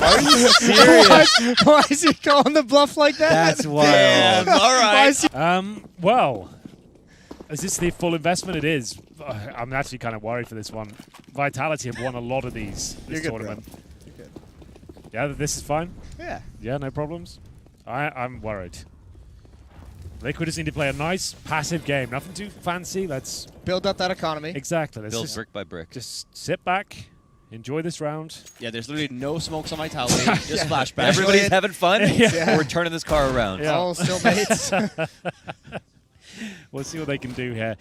Speaker 2: Are you serious?
Speaker 3: Why is he calling the bluff like that?
Speaker 2: That's wild.
Speaker 4: All
Speaker 3: Why
Speaker 4: right.
Speaker 3: is he
Speaker 1: Well, is this the full investment? It is. I'm actually kind of worried for this one. Vitality have won a lot of these
Speaker 3: You're
Speaker 1: this
Speaker 3: good, bro.
Speaker 1: tournament.
Speaker 3: You're good.
Speaker 1: Yeah, this is fine.
Speaker 3: Yeah.
Speaker 1: Yeah, no problems. I'm worried. Liquid just need to play a nice passive game. Nothing too fancy. Let's
Speaker 3: Build up that economy.
Speaker 1: exactly. Let's
Speaker 2: Build
Speaker 1: just,
Speaker 2: brick by brick.
Speaker 1: just sit back, enjoy this round.
Speaker 4: Yeah, there's literally no smokes on Vitality. Just flashback.
Speaker 2: Everybody's having fun.
Speaker 1: Yeah.
Speaker 2: We're turning this car around.
Speaker 1: Yeah.
Speaker 3: All still mates.
Speaker 1: We'll see what they can do here.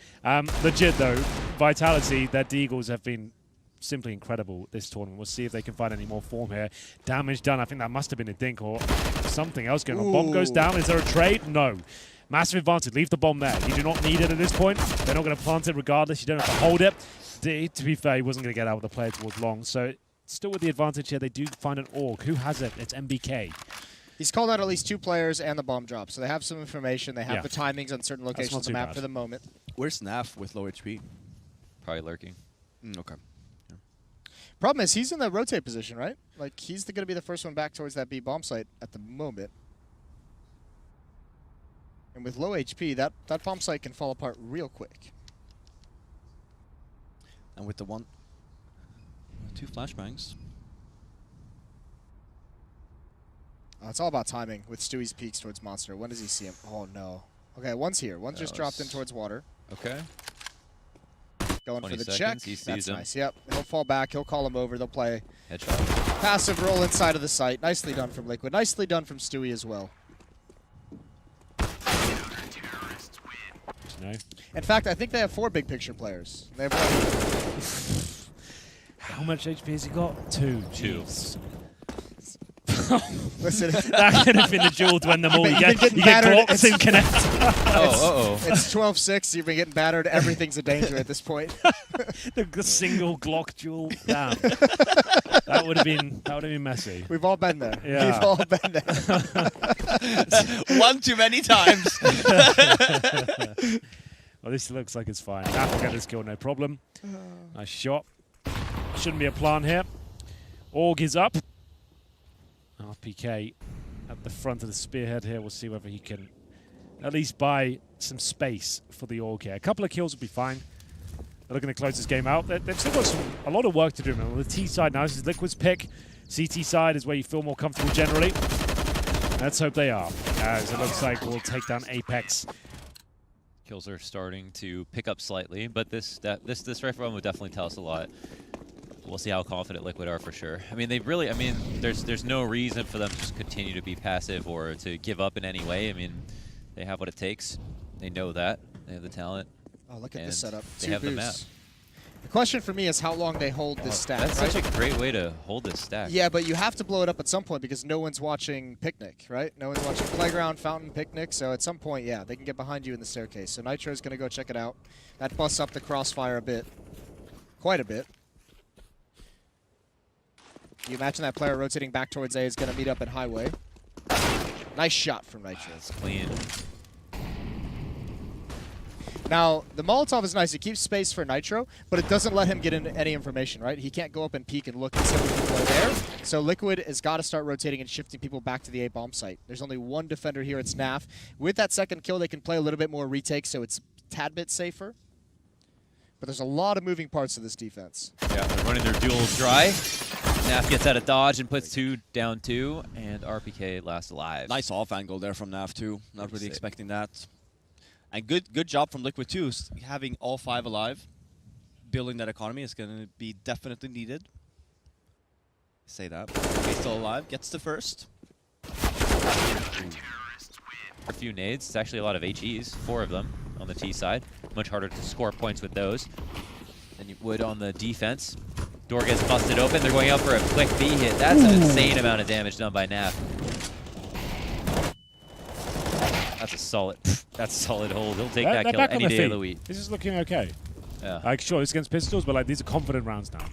Speaker 1: Legit though, Vitality, their Deagles have been simply incredible this tournament. We'll see if they can find any more form here. Damage done. I think that must have been a dink or something else going on. Bomb goes
Speaker 3: Ooh.
Speaker 1: down. Is there a trade? No. Massive advantage. Leave the bomb there. You do not need it at this point. They're not going to plant it regardless. You don't have to hold it. To be fair, he wasn't going to get out with the player towards long. So still with the advantage here, they do find an AUG. Who has it? It's MBK.
Speaker 3: He's called out at least 2 players and the bomb drop, so they have some information. They have
Speaker 1: Yeah.
Speaker 3: the timings on certain
Speaker 1: That's
Speaker 3: locations
Speaker 1: not
Speaker 3: of the
Speaker 1: too
Speaker 3: map
Speaker 1: bad.
Speaker 3: for the moment.
Speaker 4: Where's Naf with low HP?
Speaker 2: Probably lurking.
Speaker 4: Okay.
Speaker 3: Problem is, he's in the rotate position, right? Like, he's going to be the first one back towards that B bomb site at the moment. And with low HP, that bomb site can fall apart real quick.
Speaker 4: And with the one. 2 flashbangs.
Speaker 3: It's all about timing with Stewie's peaks towards Monster. When does he see him? Oh, no. Okay, one's here. One's just dropped in towards water.
Speaker 2: Okay.
Speaker 3: Going for
Speaker 2: 20
Speaker 3: the
Speaker 2: seconds,
Speaker 3: check.
Speaker 2: he sees
Speaker 3: That's
Speaker 2: him.
Speaker 3: nice. Yep. He'll fall back. He'll call him over. They'll play
Speaker 2: Headshot.
Speaker 3: passive roll inside of the site. Nicely done from Liquid. Nicely done from Stewie as well.
Speaker 1: No.
Speaker 3: In fact, I think they have 4 big picture players. They have
Speaker 1: How much HP has he got? 2.
Speaker 2: 2.
Speaker 1: Jeez.
Speaker 3: Listen,
Speaker 1: That could have been the duel to win them all.
Speaker 3: You've
Speaker 1: You
Speaker 3: been
Speaker 1: get
Speaker 3: getting
Speaker 1: Glocks
Speaker 3: battered.
Speaker 1: and Connect.
Speaker 2: Oh,
Speaker 3: it's 12-6. You've been getting battered. Everything's a danger at this point.
Speaker 1: The single Glock duel. Damn. That would have been messy.
Speaker 3: We've all been there.
Speaker 1: Yeah.
Speaker 3: We've all been there.
Speaker 4: One too many times.
Speaker 1: Well, this looks like it's fine. Naf will get this kill, no problem. Nice shot. Shouldn't be a plan here. Org is up. RPK at the front of the spearhead here. We'll see whether he can at least buy some space for the Org here. A couple of kills will be fine. They're looking to close this game out. They've still got a lot of work to do. On the T side now, this is Liquid's pick. CT side is where you feel more comfortable generally. Let's hope they are, as it looks like we'll take down Apex.
Speaker 2: Kills are starting to pick up slightly, but this rifle run would definitely tell us a lot. We'll see how confident Liquid are for sure. I mean, there's no reason for them to just continue to be passive or to give up in any way. I mean, they have what it takes. They know that. They have the talent.
Speaker 3: Oh, look at
Speaker 2: And
Speaker 3: this setup.
Speaker 2: they
Speaker 3: 2
Speaker 2: have the map.
Speaker 3: boosts. The question for me is how long they hold this stack.
Speaker 2: That's
Speaker 3: right?
Speaker 2: such a great way to hold this stack.
Speaker 3: Yeah, but you have to blow it up at some point because no one's watching Picnic, right? No one's watching Playground, Fountain, Picnic. So at some point, yeah, they can get behind you in the staircase. So Nitro's going to go check it out. That busts up the crossfire a bit. Quite a bit. You imagine that player rotating back towards A is going to meet up at Highway. Nice shot from Nitro.
Speaker 2: It's clean.
Speaker 3: Now, the Molotov is nice. It keeps space for Nitro, but it doesn't let him get into any information, right? He can't go up and peek and look and see how many people are there. So Liquid has got to start rotating and shifting people back to the A-bomb site. There's only one defender here. It's Naf. With that second kill, they can play a little bit more retake, so it's a tad bit safer. But there's a lot of moving parts to this defense.
Speaker 2: Yeah, they're running their duels dry. Naf gets out of dodge and puts 2 down 2, and RPK last alive.
Speaker 4: Nice off angle there from Nav too. Not really
Speaker 2: Sick.
Speaker 4: expecting that. And good job from Liquid too. Having all 5 alive, building that economy is going to be definitely needed. Say that. Okay, still alive. Gets the first.
Speaker 2: A few nades. It's actually a lot of HEs, 4 of them on the T side. Much harder to score points with those than you would on the defense. Door gets busted open. They're going out for a quick B hit. That's an insane amount of damage done by Naf. That's a solid hold. He'll take that
Speaker 1: They're
Speaker 2: kill
Speaker 1: back on
Speaker 2: any
Speaker 1: their
Speaker 2: day
Speaker 1: feet.
Speaker 2: of the week.
Speaker 1: This is looking okay.
Speaker 2: Yeah.
Speaker 1: Like, sure, it's against pistols, but like these are confident rounds now.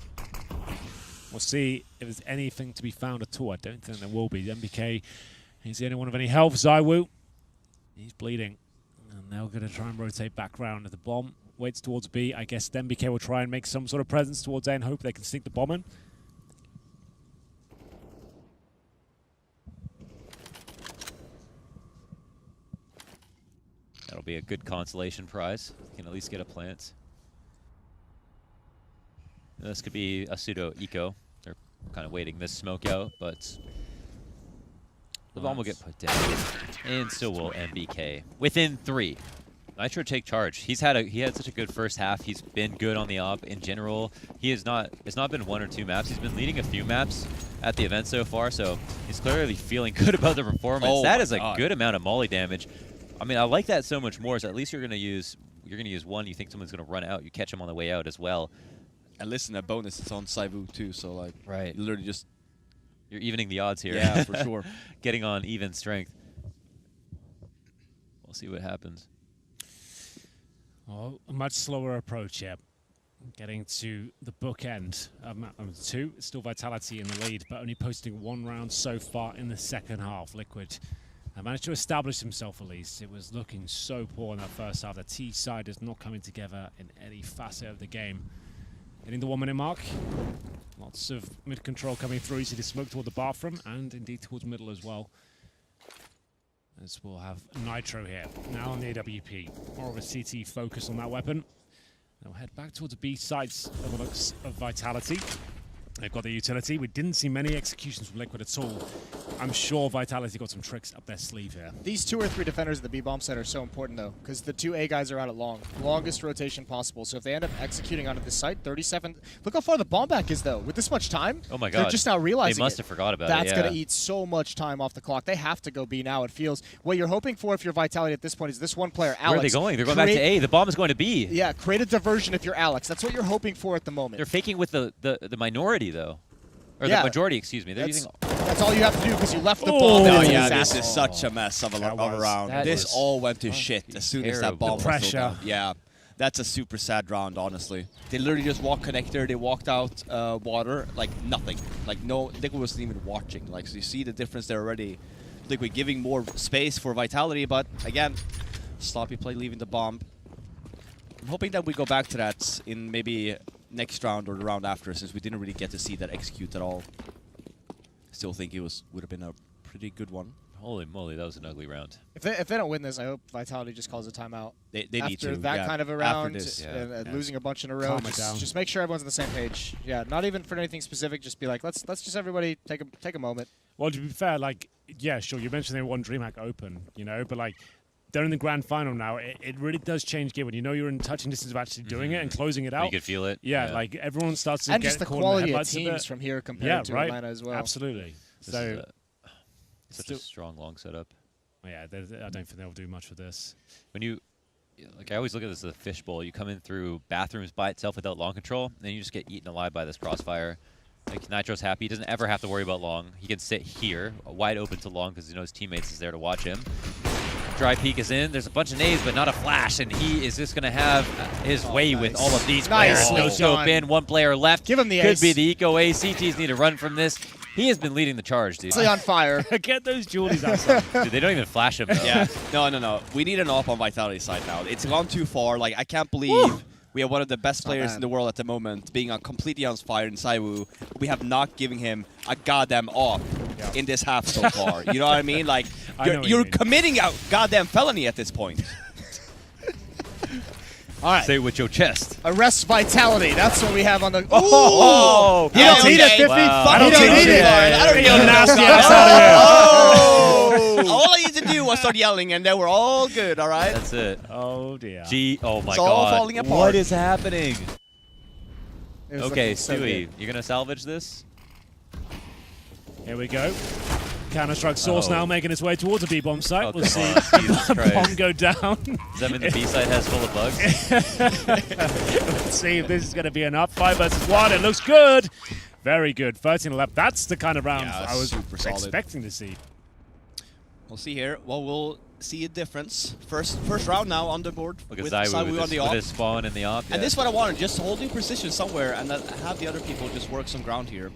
Speaker 1: We'll see if there's anything to be found at all. I don't think there will be. MBK, he's the only one of any health. Zywoo, he's bleeding. And they're going to try and rotate back round at the bomb. Waits towards B. I guess MBK will try and make some sort of presence towards A and hope they can sneak the bomb in.
Speaker 2: That'll be a good consolation prize. You can at least get a plant. This could be a pseudo eco. They're kind of waiting this smoke out, but the bomb will get put down. And so will MBK. Within 3. Nitro take charge. He had such a good first half. He's been good on the op in general. It's not been 1 or 2 maps. He's been leading a few maps at the event so far, so he's clearly feeling good about the performance.
Speaker 4: Oh
Speaker 2: that
Speaker 4: my
Speaker 2: is a
Speaker 4: God.
Speaker 2: good amount of molly damage. I mean, I like that so much more. So at least you're gonna use one. You think someone's gonna run out. You catch him on the way out as well.
Speaker 4: And listen, that bonus is on Zywoo too. So like,
Speaker 2: Right.
Speaker 4: you literally just
Speaker 2: You're evening the odds here.
Speaker 4: yeah, for sure.
Speaker 2: Getting on even strength. We'll see what happens.
Speaker 1: Well, a much slower approach here. Getting to the bookend of map number 2. Still Vitality in the lead, but only posting 1 round so far in the second half. Liquid managed to establish himself at least. It was looking so poor in that first half. The T side is not coming together in any facet of the game. Hitting the 1 minute mark. Lots of mid control coming through. You see the smoke toward the bathroom and indeed towards middle as well. As we'll have Nitro here. Now on the AWP. More of a CT focus on that weapon. They'll head back towards the B sides of the looks of Vitality. They've got the utility. We didn't see many executions from Liquid at all. I'm sure Vitality got some tricks up their sleeve here.
Speaker 3: These 2 or 3 defenders at the B-bomb site are so important, though, because the 2 A guys are out at long. Longest rotation possible. So if they end up executing onto this site, 37... Look how far the bomb back is, though. With this much time,
Speaker 2: Oh my god.
Speaker 3: they're just now realizing
Speaker 2: They must have forgot about
Speaker 3: That's
Speaker 2: it. Yeah.
Speaker 3: going to eat so much time off the clock. They have to go B now, it feels. What you're hoping for if you're Vitality at this point is this one player, Alex.
Speaker 2: Where are they going? They're going back to A. The bomb is going to B.
Speaker 3: Yeah, create a diversion if you're Alex. That's what you're hoping for at the moment.
Speaker 2: They're faking with the minority, though. Or
Speaker 3: Yeah.
Speaker 2: the majority, excuse me. They're using...
Speaker 3: That's all you have to do because you left the
Speaker 1: Oh.
Speaker 3: bomb.
Speaker 1: No,
Speaker 3: It's a
Speaker 4: yeah, this
Speaker 3: disaster.
Speaker 4: is such a mess of a round.
Speaker 2: That
Speaker 4: This
Speaker 2: is
Speaker 4: all went to shit as soon as that
Speaker 2: terrible.
Speaker 4: bomb was
Speaker 1: Pressure.
Speaker 4: thrown down. Yeah, that's a super sad round, honestly. They literally just walked connector, they walked out water, like nothing. Like no, Liquid wasn't even watching. Like, so you see the difference there already. Liquid giving more space for Vitality, but again, sloppy play leaving the bomb. I'm hoping that we go back to that in maybe next round or the round after, since we didn't really get to see that execute at all. Still think it would have been a pretty good one.
Speaker 2: Holy moly, that was an ugly round.
Speaker 3: If they don't win this, I hope Vitality just calls a timeout.
Speaker 4: They
Speaker 3: After
Speaker 4: need to.
Speaker 3: that
Speaker 4: yeah.
Speaker 3: kind of a
Speaker 4: After
Speaker 3: round,
Speaker 4: this.
Speaker 3: and losing a bunch in a row,
Speaker 1: Calm it down.
Speaker 3: just make sure everyone's on the same page. Yeah, not even for anything specific. Just be like, let's just everybody take a moment.
Speaker 1: Well, to be fair, like, yeah, sure, you mentioned they won DreamHack Open, you know, but like, they're in the grand final now. It really does change game when you know you're in touching distance of actually doing it and closing it
Speaker 2: You
Speaker 1: out.
Speaker 2: could feel it.
Speaker 1: Yeah, like everyone starts to
Speaker 3: And
Speaker 1: get
Speaker 3: just the
Speaker 1: caught in
Speaker 3: quality of
Speaker 1: headlights a
Speaker 3: teams
Speaker 1: bit.
Speaker 3: from here compared
Speaker 1: Yeah,
Speaker 3: to
Speaker 1: right.
Speaker 3: Atlanta as well.
Speaker 1: Absolutely.
Speaker 2: This
Speaker 1: So,
Speaker 2: is such
Speaker 1: still-
Speaker 2: a strong long setup.
Speaker 1: yeah, I don't think they'll do much with this.
Speaker 2: When you, like, I always look at this as a fishbowl. You come in through bathrooms by itself without long control, and then you just get eaten alive by this crossfire. Like, Nitro's happy. He doesn't ever have to worry about long. He can sit here, wide open to long, because he knows his teammates is there to watch him. Dry peek is in. There's a bunch of nades, but not a flash, and he is just going to have his way with all of these players.
Speaker 3: Nicely
Speaker 2: No scope
Speaker 3: done.
Speaker 2: in. One player left.
Speaker 3: Give him the
Speaker 2: Could
Speaker 3: ace.
Speaker 2: be the Eco A. CTs need to run from this. He has been leading the charge, dude.
Speaker 3: Stay on fire.
Speaker 1: Get those jewelies outside.
Speaker 2: Dude, they don't even flash him, though.
Speaker 4: Yeah. No. We need an op on Vitality side now. It's gone too far. Like, I can't believe we have one of the best players in the world at the moment being on completely on fire in Saiwu. We have not given him a goddamn op in this half so far. You know what I mean? Like,
Speaker 1: I know what you
Speaker 4: you're
Speaker 1: mean.
Speaker 4: committing a goddamn felony at this point.
Speaker 3: All right.
Speaker 2: Say it with your chest.
Speaker 3: Arrest Vitality. That's what we have on the.
Speaker 2: Oh!
Speaker 3: You don't need it, Fiffy.
Speaker 2: Wow.
Speaker 3: Fuck,
Speaker 2: I
Speaker 3: you
Speaker 2: don't
Speaker 3: don't
Speaker 2: need
Speaker 3: need
Speaker 2: it.
Speaker 3: it.
Speaker 4: I don't
Speaker 1: Get your
Speaker 4: need
Speaker 1: nasty
Speaker 4: it.
Speaker 1: ass out of here.
Speaker 4: Oh! All I need to do was start yelling, and then we're all good. All right.
Speaker 2: That's it.
Speaker 1: Oh, dear.
Speaker 2: Oh my
Speaker 4: It's all
Speaker 2: god.
Speaker 4: falling apart.
Speaker 2: What is happening?
Speaker 3: It was
Speaker 2: Okay,
Speaker 3: looking so
Speaker 2: Stewie,
Speaker 3: good.
Speaker 2: you're gonna salvage this?
Speaker 1: Here we go. Counter-Strike Source
Speaker 2: Oh.
Speaker 1: now making its way towards a B-bomb site.
Speaker 2: Oh,
Speaker 1: we'll
Speaker 2: come
Speaker 1: see
Speaker 2: on, Jesus
Speaker 1: the bomb
Speaker 2: Christ.
Speaker 1: go down.
Speaker 2: Does that mean the B side has full of bugs?
Speaker 1: Let's see if this is going to be enough. 5 versus 1. It looks good. Very good. 13-11. That's the kind of round
Speaker 4: Yeah,
Speaker 1: I was
Speaker 4: super solid.
Speaker 1: expecting to see.
Speaker 4: We'll see here. Well, we'll see a difference. First round now on the board
Speaker 2: Look at
Speaker 4: with
Speaker 2: Zaiwu
Speaker 4: Saiwu
Speaker 2: with,
Speaker 4: on the
Speaker 2: his,
Speaker 4: op.
Speaker 2: with his spawn in the op.
Speaker 4: And this is what I wanted, just holding position somewhere and then have the other people just work some ground here.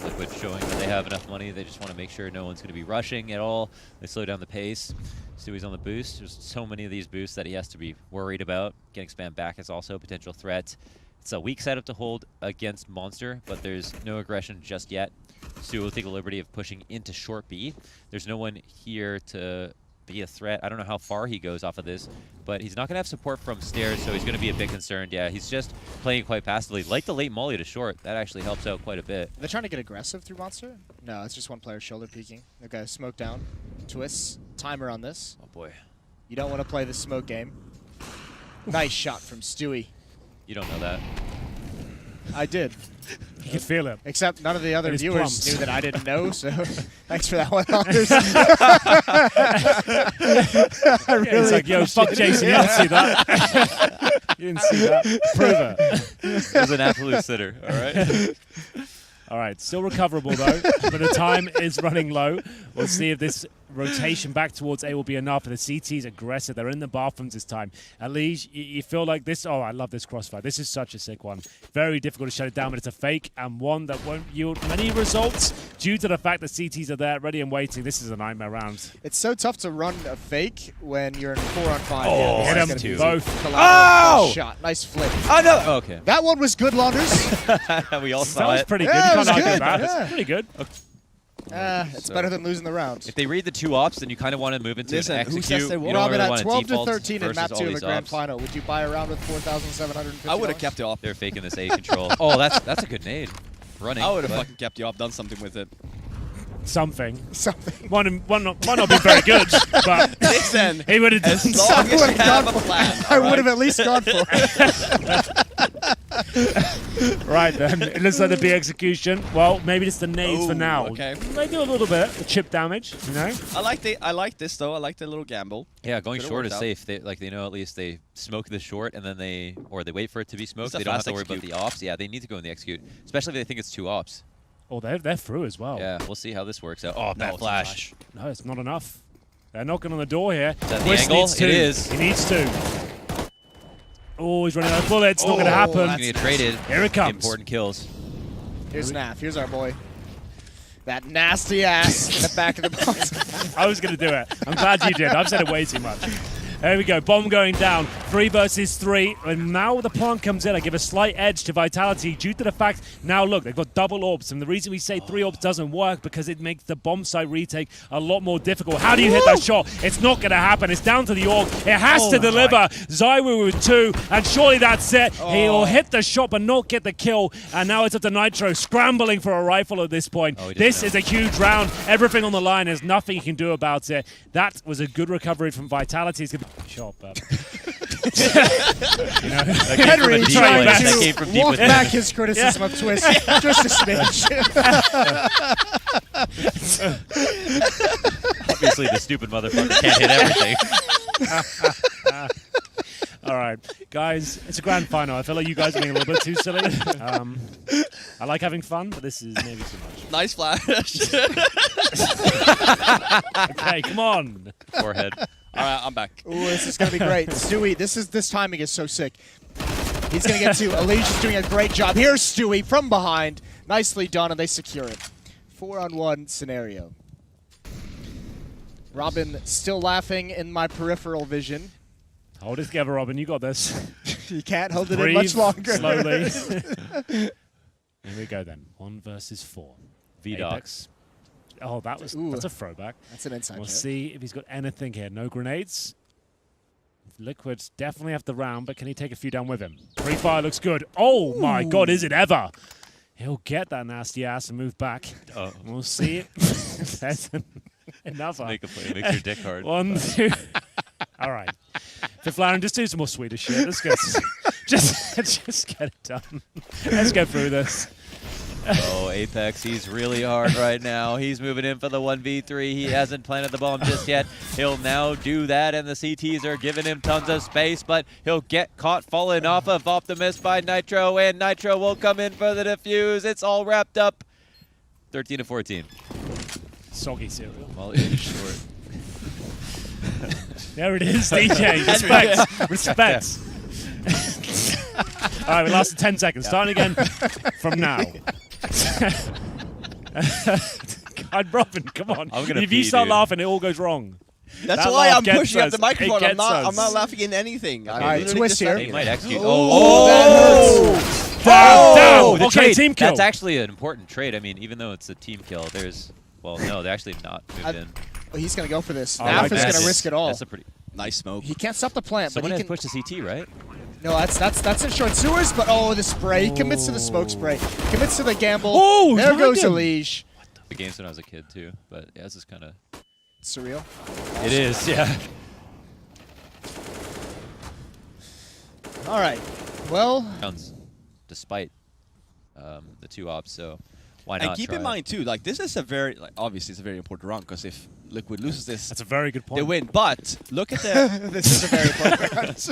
Speaker 2: Liquid showing that they have enough money. They just want to make sure no one's going to be rushing at all. They slow down the pace. Stewie's on the boost. There's so many of these boosts that he has to be worried about. Getting spammed back is also a potential threat. It's a weak setup to hold against Monster, but there's no aggression just yet. Stewie will take the liberty of pushing into short B. There's no one here to be a threat. I don't know how far he goes off of this, but he's not going to have support from stairs, so he's going to be a bit concerned. Yeah, he's just playing quite passively. Like the late molly to short, that actually helps out quite a bit.
Speaker 3: They're trying to get aggressive through Monster? No, it's just one player shoulder peeking. Okay, smoke down. Twists. Timer on this.
Speaker 2: Oh boy.
Speaker 3: You don't want to play the smoke game. Nice shot from Stewie.
Speaker 2: You don't know that.
Speaker 3: I did.
Speaker 1: You can feel it.
Speaker 3: Except none of the other
Speaker 1: And his
Speaker 3: viewers
Speaker 1: plums.
Speaker 3: knew that I didn't know, so thanks for that one, Launders.
Speaker 1: Yeah, it's like, yo, fuck Jason, you didn't see that. You didn't see that. Prove it.
Speaker 2: It was an absolute sitter, all right?
Speaker 1: All right, still recoverable, though, but the time is running low. We'll see if this rotation back towards A will be enough. The CT's aggressive. They're in the bathrooms this time. At least you feel like this. Oh, I love this crossfire. This is such a sick one. Very difficult to shut it down, but it's a fake and one that won't yield many results due to the fact that CTs are there, ready and waiting. This is a nightmare round.
Speaker 3: It's so tough to run a fake when you're in 4-on-5.
Speaker 2: Oh,
Speaker 3: this
Speaker 1: hit
Speaker 3: is
Speaker 1: 'em
Speaker 3: gonna be
Speaker 1: both.
Speaker 3: collateral
Speaker 2: Oh!
Speaker 3: shot. Nice flip.
Speaker 2: Oh, no! Okay.
Speaker 3: That one was good, Launders.
Speaker 2: We all
Speaker 1: That
Speaker 2: saw
Speaker 1: was
Speaker 2: it.
Speaker 1: pretty good.
Speaker 3: Yeah,
Speaker 1: You
Speaker 3: it was
Speaker 1: can't argue
Speaker 3: good,
Speaker 1: that.
Speaker 3: yeah.
Speaker 1: It's pretty good.
Speaker 3: It's better than losing the round.
Speaker 2: If they read the 2 ops, then you kind of want to move into
Speaker 4: Listen,
Speaker 2: an
Speaker 4: who
Speaker 2: execute.
Speaker 4: says they
Speaker 2: You
Speaker 4: won't?
Speaker 2: don't
Speaker 3: Robin,
Speaker 2: really
Speaker 3: at
Speaker 2: want to
Speaker 3: 12 to
Speaker 2: default
Speaker 3: 13 in
Speaker 2: versus
Speaker 3: map
Speaker 2: all
Speaker 3: 2 of the
Speaker 2: these
Speaker 3: grand
Speaker 2: ops.
Speaker 3: final, would you buy a round with $4,750?
Speaker 4: I would have kept you up.
Speaker 2: They're faking this A control. Oh, that's a good nade. Running.
Speaker 4: I would have
Speaker 2: but-
Speaker 4: fucking kept you up, done something with it.
Speaker 1: Something.
Speaker 3: Something.
Speaker 1: One might not be very good, but
Speaker 4: Listen,
Speaker 1: he would have done
Speaker 4: as long
Speaker 1: something.
Speaker 4: as you have a plan.
Speaker 3: I would have at least gone for it.
Speaker 1: Right then, it looks like the B execution. Well, maybe it's the nades for
Speaker 4: Ooh,
Speaker 1: now.
Speaker 4: okay.
Speaker 1: They do a little bit of chip damage, you know.
Speaker 4: I like this though. I like the little gamble.
Speaker 2: Yeah, going
Speaker 4: Could've
Speaker 2: short
Speaker 4: worked
Speaker 2: is
Speaker 4: out.
Speaker 2: safe. They know at least they smoke the short and then they wait for it to be smoked.
Speaker 4: a
Speaker 2: They don't have
Speaker 4: fast
Speaker 2: to worry about
Speaker 4: execute.
Speaker 2: the ops. Yeah, they need to go in the execute, especially if they think it's 2 ops.
Speaker 1: Oh, they're through as well.
Speaker 2: Yeah, well see how this works out. Oh, bad
Speaker 4: it's a
Speaker 2: flash.
Speaker 1: No, it's not enough. They're knocking on the door here.
Speaker 2: Is that the
Speaker 1: Chris
Speaker 2: angle?
Speaker 1: needs to.
Speaker 2: It is.
Speaker 1: He needs to. Oh, he's running out of bullets. Not going to happen.
Speaker 2: He's going to get traded.
Speaker 1: Here it comes.
Speaker 2: Important kills.
Speaker 3: Here's Naf. Here's our boy. That nasty ass in the back of the box.
Speaker 1: I was going to do it. I'm glad you did. I've said it way too much. There we go. Bomb going down. 3 versus 3. And now the plant comes in. I give a slight edge to Vitality due to the fact, now look, they've got double orbs. And the reason we say 3 orbs doesn't work because it makes the bomb site retake a lot more difficult. How do you hit that shot? It's not going to happen. It's down to the orb. It has to deliver. Zywoo with 2. And surely that's it. He'll hit the shot but not get the kill. And now it's up to Nitro scrambling for a rifle at this point. This is a huge round. Everything on the line. There's nothing you can do about it. That was a good recovery from Vitality. It's gonna be shot, but you know,
Speaker 3: Henry
Speaker 2: deep
Speaker 3: trying
Speaker 2: place. That came
Speaker 3: to
Speaker 2: from deep
Speaker 3: walk
Speaker 2: within.
Speaker 3: back his criticism of Twist just a smidge.
Speaker 2: Obviously, the stupid motherfucker can't hit everything.
Speaker 1: all right, guys, it's a grand final. I feel like you guys are being a little bit too silly. I like having fun, but this is maybe too much.
Speaker 4: Nice flash.
Speaker 1: Okay, come on.
Speaker 2: Forehead.
Speaker 4: All right, I'm back.
Speaker 3: Ooh, this is going to be great. Stewie, this timing is so sick. He's going to get to Elijah's doing a great job. Here's Stewie from behind. Nicely done, and they secure it. 4-on-1 scenario. Robin still laughing in my peripheral vision.
Speaker 1: Hold it together, Robin. You got this.
Speaker 3: You can't hold it in
Speaker 1: Breathe
Speaker 3: much longer.
Speaker 1: slowly. Here we go then. 1 versus 4.
Speaker 2: V-Doc.
Speaker 1: Apex. Oh, that's a throwback.
Speaker 3: That's an inside
Speaker 1: We'll
Speaker 3: joke.
Speaker 1: see if he's got anything here. No grenades. Liquid definitely have the round, but can he take a few down with him? Free fire looks good. Oh my God, is it ever? He'll get that nasty ass and move back.
Speaker 2: Oh.
Speaker 1: We'll see. There's another.
Speaker 2: Make a play. Makes your dick hard.
Speaker 1: 1, 2. All right. Fifflaren, just do some more Swedish shit. Let's go. just get it done. Let's go through this.
Speaker 2: Oh, Apex, he's really hard right now. He's moving in for the 1v3. He hasn't planted the bomb just yet. He'll now do that, and the CTs are giving him tons of space, but he'll get caught falling off of Optimus by Nitro, and Nitro will come in for the defuse. It's all wrapped up. 13 to 14.
Speaker 1: Soggy cereal.
Speaker 2: Well, it is short.
Speaker 1: There it is, DJ. Respect. All right, we lasted 10 seconds. Starting again from now. God, Robin, come on.
Speaker 2: I'm gonna
Speaker 1: if you
Speaker 2: pee,
Speaker 1: start
Speaker 2: dude.
Speaker 1: laughing, it all goes wrong.
Speaker 4: That's
Speaker 1: That
Speaker 4: why
Speaker 1: laugh
Speaker 4: I'm
Speaker 1: gets
Speaker 4: pushing up
Speaker 1: us.
Speaker 4: the microphone.
Speaker 1: It
Speaker 4: I'm not
Speaker 1: gets us.
Speaker 4: laughing in anything.
Speaker 3: All right,
Speaker 4: literally
Speaker 3: Twist
Speaker 4: just
Speaker 3: here.
Speaker 4: started
Speaker 2: They might
Speaker 4: it.
Speaker 2: execute.
Speaker 3: Oh,
Speaker 1: Damn.
Speaker 2: the
Speaker 1: Okay,
Speaker 2: trade.
Speaker 1: team kill.
Speaker 2: That's actually an important trade. I mean, even though it's a team kill, there's... Well, no, they're actually not moved in.
Speaker 3: Oh, he's going to go for this.
Speaker 1: Oh,
Speaker 3: Naf
Speaker 1: like
Speaker 3: is going
Speaker 1: that.
Speaker 3: to risk it all.
Speaker 2: That's a pretty...
Speaker 4: Nice smoke.
Speaker 3: He can't stop the plant,
Speaker 2: Someone
Speaker 3: but
Speaker 2: has
Speaker 3: he can...
Speaker 2: pushed the CT, right?
Speaker 3: No, that's in short sewers, but the spray. He commits to the smoke spray. Commits to the gamble.
Speaker 1: Oh,
Speaker 3: there
Speaker 1: he's
Speaker 3: goes
Speaker 1: behind him.
Speaker 3: Elige.
Speaker 2: The games when I was a kid, too. But, yeah, this is kind of...
Speaker 3: Surreal.
Speaker 2: It is, yeah.
Speaker 3: All right. Well,
Speaker 2: Rounds, despite the 2 ops, so why
Speaker 4: And
Speaker 2: not
Speaker 4: keep
Speaker 2: try
Speaker 4: in mind too, like this is a very, obviously it's a very important round because if Liquid loses this,
Speaker 1: That's a very good point.
Speaker 4: they win. But look at the
Speaker 3: this is a very important round.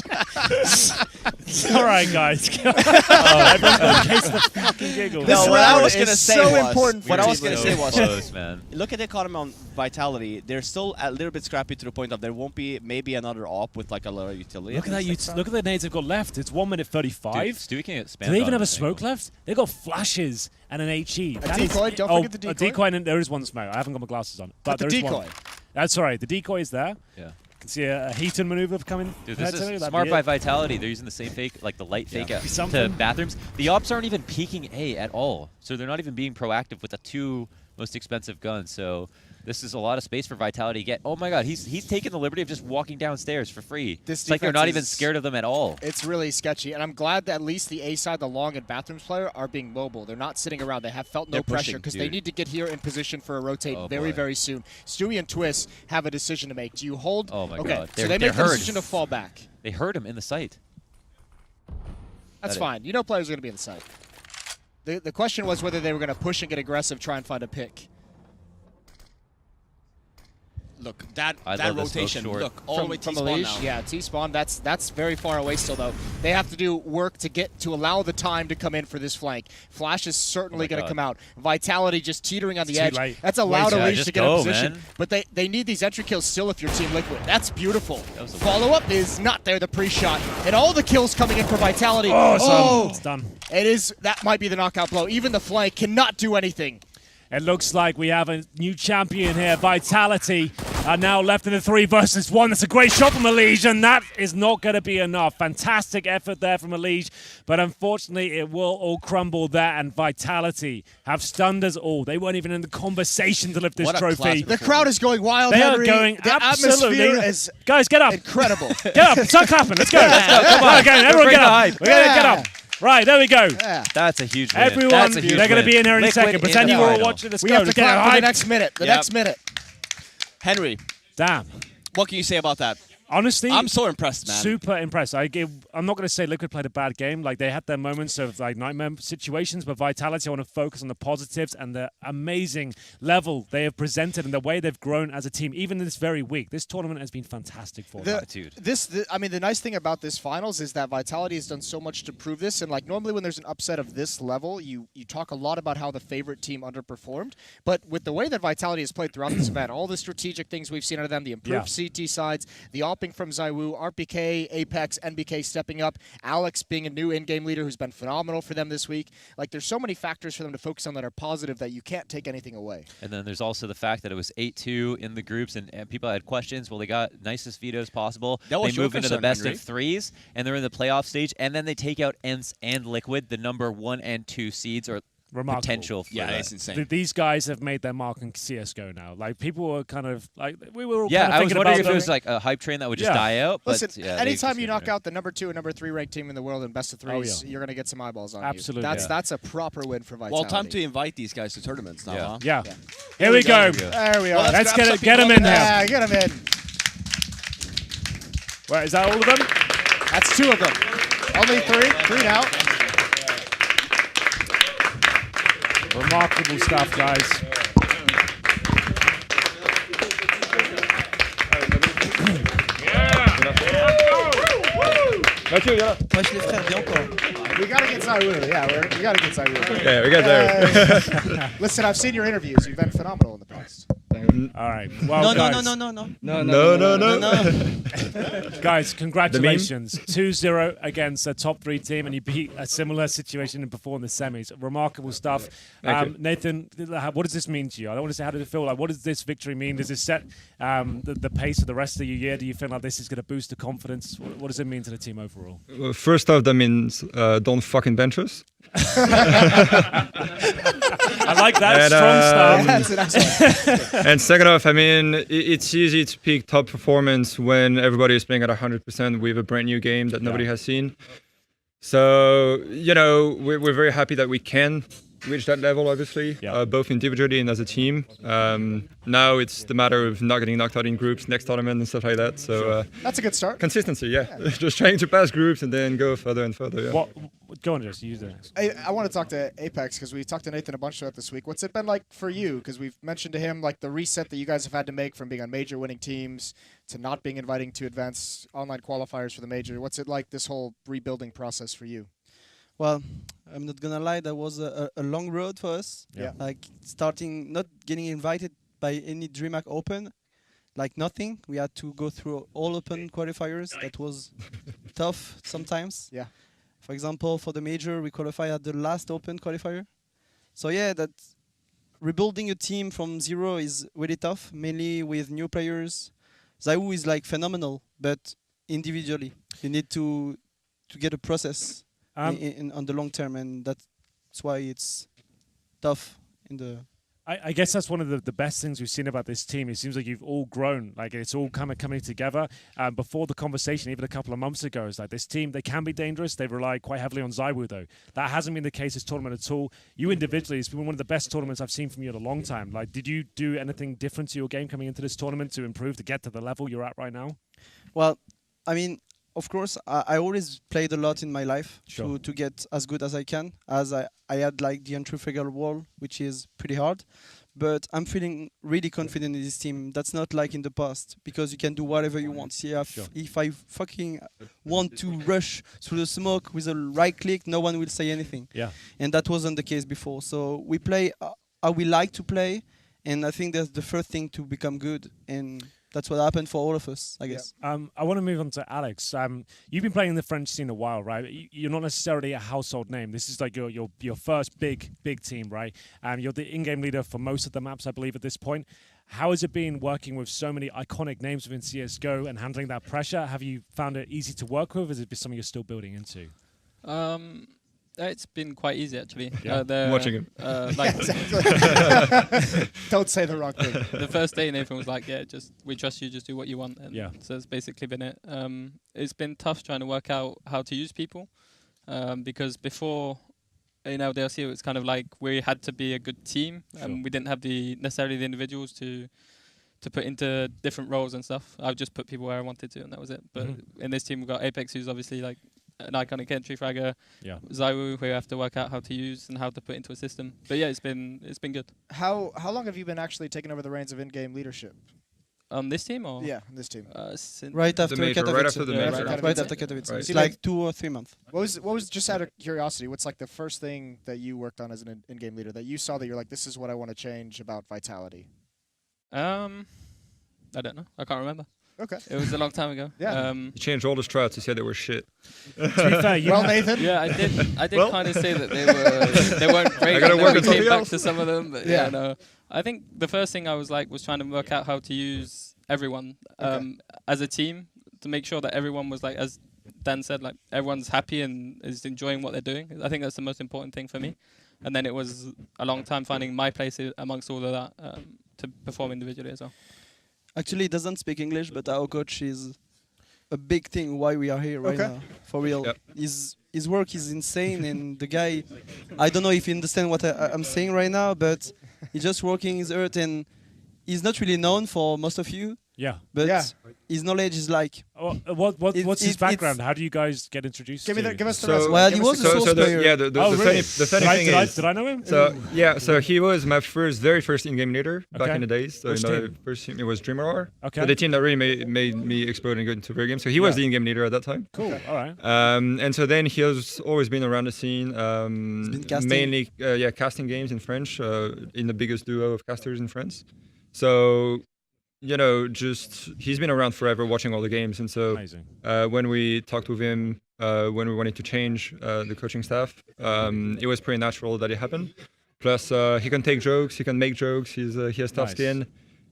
Speaker 1: All right, guys. Everyone's got a case of fucking giggles.
Speaker 3: This
Speaker 4: No, what I
Speaker 3: round
Speaker 4: was
Speaker 3: is
Speaker 4: gonna say
Speaker 3: so
Speaker 4: was-
Speaker 3: important for
Speaker 4: what I
Speaker 3: Team
Speaker 4: was gonna
Speaker 3: Liquid.
Speaker 4: say was-
Speaker 2: close, man.
Speaker 4: look at the economy on Vitality. They're still a little bit scrappy to the point of there won't be maybe another op with like a lot of utility.
Speaker 1: Look at that. Look at the nades they've got left. It's 1 minute 35.
Speaker 2: Dude, Stewie can get spammed
Speaker 1: Do they even
Speaker 2: on
Speaker 1: have a
Speaker 2: this
Speaker 1: smoke
Speaker 2: angle.
Speaker 1: left? They've got flashes and an HE. That is-
Speaker 3: decoy, don't forget the
Speaker 1: A
Speaker 3: decoy.
Speaker 1: decoy, and there is one smoke. I haven't got my glasses on. But
Speaker 3: the
Speaker 1: there is
Speaker 3: decoy.
Speaker 1: one. That's all right. The decoy is there.
Speaker 2: Yeah.
Speaker 1: You can see a Heaton maneuver coming.
Speaker 2: Dude, this
Speaker 1: That'd
Speaker 2: is
Speaker 1: be
Speaker 2: smart
Speaker 1: it.
Speaker 2: by Vitality. They're using the same fake, like the light fake
Speaker 1: Yeah.
Speaker 2: to
Speaker 1: Something.
Speaker 2: bathrooms. The ops aren't even peeking A at all, so they're not even being proactive with the 2 most expensive gun. So this is a lot of space for Vitality to get. Oh my God, he's taken the liberty of just walking downstairs for free. It's like they're not even scared of them at all.
Speaker 3: It's really sketchy, and I'm glad that at least the A side, the long and bathrooms player, are being mobile. They're not sitting around. They have felt no pressure because they need to get here in position for a rotate very soon. Stewie and Twist have a decision to make. Do you hold?
Speaker 2: Oh my God.
Speaker 3: So they make the decision to fall back.
Speaker 2: They heard him in the site.
Speaker 3: That's fine. You know players are going to be in the site. The question was whether they were going to push and get aggressive, try and find a pick.
Speaker 4: Look, that rotation, look, all the way T-spawn now.
Speaker 3: Yeah, T-spawn, that's very far away still, though. They have to do work to allow the time to come in for this flank. Flash is certainly going to come out. Vitality just teetering on the edge.
Speaker 1: Late.
Speaker 3: That's allowed Unleash to get in position.
Speaker 2: Man.
Speaker 3: But they need these entry kills still if you're Team Liquid. That's beautiful. Follow-up is not there, the pre-shot. And all the kills coming in for Vitality.
Speaker 1: It's done.
Speaker 3: That might be the knockout blow. Even the flank cannot do anything.
Speaker 1: It looks like we have a new champion here. Vitality are now left in a 3 versus 1. That's a great shot from HenryG, and that is not going to be enough. Fantastic effort there from HenryG, but unfortunately it will all crumble there, and Vitality have stunned us all. They weren't even in the conversation to lift this trophy.
Speaker 3: The crowd is going wild,
Speaker 1: They
Speaker 3: Henry.
Speaker 1: are going
Speaker 3: the
Speaker 1: absolutely.
Speaker 3: atmosphere is
Speaker 1: Guys, get up.
Speaker 3: incredible.
Speaker 1: Get up. Start clapping. Let's go. Come on, everyone get up. We gotta get up. Right, there we go.
Speaker 3: Yeah.
Speaker 2: That's a huge win.
Speaker 1: Everyone,
Speaker 2: That's a huge
Speaker 1: they're going to be in here in a
Speaker 2: Liquid
Speaker 1: second. Pretend you were all watching this.
Speaker 3: We have to clap for the next minute. The next minute.
Speaker 4: Henry,
Speaker 1: Damn.
Speaker 4: what can you say about that?
Speaker 1: Honestly,
Speaker 4: I'm so impressed, man.
Speaker 1: Super impressed. I'm not going to say Liquid played a bad game. Like, they had their moments of like nightmare situations, but Vitality, I want to focus on the positives and the amazing level they have presented and the way they've grown as a team, even in this very week. This tournament has been fantastic for them.
Speaker 3: I mean, the nice thing about this finals is that Vitality has done so much to prove this. And like normally when there's an upset of this level, you talk a lot about how the favorite team underperformed. But with the way that Vitality has played throughout this event, all the strategic things we've seen out of them, the improved CT sides, the opping from Zywoo, RPK, Apex, NBK stepping up, Alex being a new in-game leader who's been phenomenal for them this week. Like, there's so many factors for them to focus on that are positive that you can't take anything away.
Speaker 2: And then there's also the fact that it was 8-2 in the groups, and people had questions. Well, they got nicest vetoes possible. They move into the best of 3s, and they're in the playoff stage, and then they take out ENCE and Liquid, the number 1 and 2 seeds, or potential for
Speaker 4: it's insane.
Speaker 1: These guys have made their mark in CSGO now. Like, people were kind of like, we were all
Speaker 2: kind of
Speaker 1: I was wondering
Speaker 2: if it was like a hype train that would just die out.
Speaker 3: Listen,
Speaker 2: but,
Speaker 3: anytime you knock out the number 2 and number 3 ranked team in the world in best of 3s, you're going to get some eyeballs on you. That's a proper win for Vitality.
Speaker 4: Well, time to invite these guys to tournaments now, huh?
Speaker 1: Yeah. Here we go.
Speaker 3: There we are.
Speaker 1: Let's get them in there.
Speaker 3: Yeah, get them in.
Speaker 1: Wait, is that all of them?
Speaker 3: That's 2 of them. Only 3 now.
Speaker 1: Remarkable stuff, guys.
Speaker 3: We gotta get Zywoo. Yeah, we gotta get Zywoo.
Speaker 5: Yeah, we got there.
Speaker 3: Listen, I've seen your interviews. You've been phenomenal in the past.
Speaker 1: All right. Well,
Speaker 5: No.
Speaker 1: Guys, congratulations. 2-0 against a top 3 team, and you beat a similar situation before in the semis. Remarkable stuff. Nathan, what does this mean to you? I don't want to say how does it feel. Like, what does this victory mean? Does it set the pace of the rest of your year? Do you feel like this is going to boost the confidence? What does it mean to the team overall?
Speaker 5: Well, first off, that means don't fucking bench us.
Speaker 1: I like that. Strong start.
Speaker 5: And second off, I mean, it's easy to pick top performance when everybody is playing at 100% with a brand new game that nobody has seen. So, you know, we're very happy that we can reach that level, obviously, both individually and as a team. Now it's the matter of not getting knocked out in groups next tournament and stuff like that. So
Speaker 3: that's a good start.
Speaker 5: Consistency, just trying to pass groups and then go further and further. Yeah.
Speaker 1: Go on, just use it.
Speaker 3: I want to talk to Apex because we talked to Nathan a bunch about this week. What's it been like for you? Because we've mentioned to him like the reset that you guys have had to make from being on major winning teams to not being invited to advanced online qualifiers for the major. What's it like, this whole rebuilding process for you?
Speaker 6: Well, I'm not gonna lie, that was a long road for us.
Speaker 1: Yeah.
Speaker 6: Like not getting invited by any DreamHack Open, like nothing. We had to go through all open qualifiers. That was tough sometimes.
Speaker 3: Yeah.
Speaker 6: For example, for the major, we qualified at the last open qualifier. So yeah, that rebuilding a team from zero is really tough, mainly with new players. Zywoo is like phenomenal, but individually, you need to get a process. On the long term, and that's why it's tough in the
Speaker 1: I guess that's one of the best things we've seen about this team. It seems like you've all grown, like it's all kind of coming together. Before the conversation, even a couple of months ago, it's like this team, they can be dangerous. They rely quite heavily on Zywoo, though. That hasn't been the case this tournament at all. You individually, it's been one of the best tournaments I've seen from you in a long time. Like, did you do anything different to your game coming into this tournament to improve, to get to the level you're at right now?
Speaker 6: Well, I mean, of course, I always played a lot in my life
Speaker 1: Sure.
Speaker 6: to get as good as I can, as I had like the entry figure wall, which is pretty hard. But I'm feeling really confident in this team. That's not like in the past, because you can do whatever you want. See, if I fucking want to rush through the smoke with a right click, no one will say anything.
Speaker 1: Yeah.
Speaker 6: And that wasn't the case before. So we play how we like to play, and I think that's the first thing to become good. And that's what happened for all of us, I guess.
Speaker 1: I want to move on to Alex. You've been playing in the French scene a while, right? You're not necessarily a household name. This is like your first big team, right? You're the in-game leader for most of the maps, I believe, at this point. How has it been working with so many iconic names within CSGO and handling that pressure? Have you found it easy to work with? Or is it something you're still building into?
Speaker 7: It's been quite easy actually.
Speaker 1: Yeah.
Speaker 5: I'm watching him.
Speaker 7: Like
Speaker 3: Don't say the wrong thing.
Speaker 7: the first day, Nathan was like, "Yeah, just we trust you. Just do what you want." And
Speaker 1: Yeah.
Speaker 7: so it's basically been it. It's been tough trying to work out how to use people, because before in LDLC it was kind of like we had to be a good team, and we didn't have necessarily the individuals to put into different roles and stuff. I would just put people where I wanted to, and that was it. But in this team, we've got Apex, who's obviously like an iconic entry fragger.
Speaker 1: Yeah.
Speaker 7: Zywoo, who we have to work out how to use and how to put into a system. But yeah, it's been good.
Speaker 3: How long have you been actually taking over the reins of in-game leadership?
Speaker 7: On this team, or
Speaker 3: Yeah, on this team.
Speaker 7: since
Speaker 6: Right after
Speaker 5: major,
Speaker 6: Katowice.
Speaker 5: right after the
Speaker 7: Yeah,
Speaker 5: major.
Speaker 3: right
Speaker 6: Right
Speaker 3: after
Speaker 6: after Katowice.
Speaker 5: Right.
Speaker 6: It's
Speaker 3: See,
Speaker 6: like
Speaker 3: like-
Speaker 6: 2 or 3 months.
Speaker 3: What was just out of curiosity? What's like the first thing that you worked on as an in-game leader that you saw that you're like, this is what I want to change about Vitality?
Speaker 7: I don't know. I can't remember.
Speaker 3: Okay.
Speaker 7: It was a long time ago.
Speaker 3: Yeah.
Speaker 5: He changed all the strats. He said they were shit.
Speaker 1: To be fair, you
Speaker 3: Well,
Speaker 1: have-
Speaker 3: Nathan.
Speaker 7: Yeah, I did
Speaker 5: Well.
Speaker 7: kind of say that they weren't great.
Speaker 5: I gotta
Speaker 7: and then
Speaker 5: work
Speaker 7: we
Speaker 5: on something
Speaker 7: came back
Speaker 5: else.
Speaker 7: to some of them, but
Speaker 3: Yeah.
Speaker 7: yeah, no. I think the first thing I was trying to work out how to use everyone as a team to make sure that everyone was like, as Dan said, like everyone's happy and is enjoying what they're doing. I think that's the most important thing for me. And then it was a long time finding my place amongst all of that to perform individually as well.
Speaker 6: Actually, he doesn't speak English, but our coach is a big thing why we are here right
Speaker 3: Okay.
Speaker 6: now. For real.
Speaker 5: Yep.
Speaker 6: His work is insane, and the guy, I don't know if you understand what I'm saying right now, but he's just working his earth, and he's not really known for most of you,
Speaker 1: yeah.
Speaker 6: but
Speaker 3: Yeah.
Speaker 6: his knowledge is like,
Speaker 1: What's his
Speaker 6: it's-
Speaker 1: background? How do you guys get introduced?
Speaker 3: Give
Speaker 1: to
Speaker 3: us the
Speaker 5: So-
Speaker 3: resume.
Speaker 6: Well,
Speaker 3: Give
Speaker 6: he
Speaker 3: us
Speaker 6: was
Speaker 3: the
Speaker 6: a
Speaker 5: So,
Speaker 6: source
Speaker 5: so
Speaker 6: player.
Speaker 5: the
Speaker 1: Oh, really?
Speaker 5: funny thing is,
Speaker 1: Did I know him?
Speaker 5: so he was my very first in-game leader back
Speaker 1: Okay.
Speaker 5: in the days. So
Speaker 1: Which
Speaker 5: the
Speaker 1: team?
Speaker 5: first team, it was DreamR.
Speaker 1: Okay.
Speaker 5: So the team that really made me explode and go into video games. So he was
Speaker 1: Yeah.
Speaker 5: the in-game leader at that time.
Speaker 1: Cool. All right.
Speaker 5: And so then he has always been around the scene,
Speaker 6: been casting.
Speaker 5: mainly casting games in French, in the biggest duo of casters in France. So, just he's been around forever watching all the games. And so
Speaker 1: Amazing.
Speaker 5: when we talked with him, when we wanted to change the coaching staff, it was pretty natural that it happened. Plus, he can take jokes, he can make jokes, he has tough
Speaker 1: Nice.
Speaker 5: skin,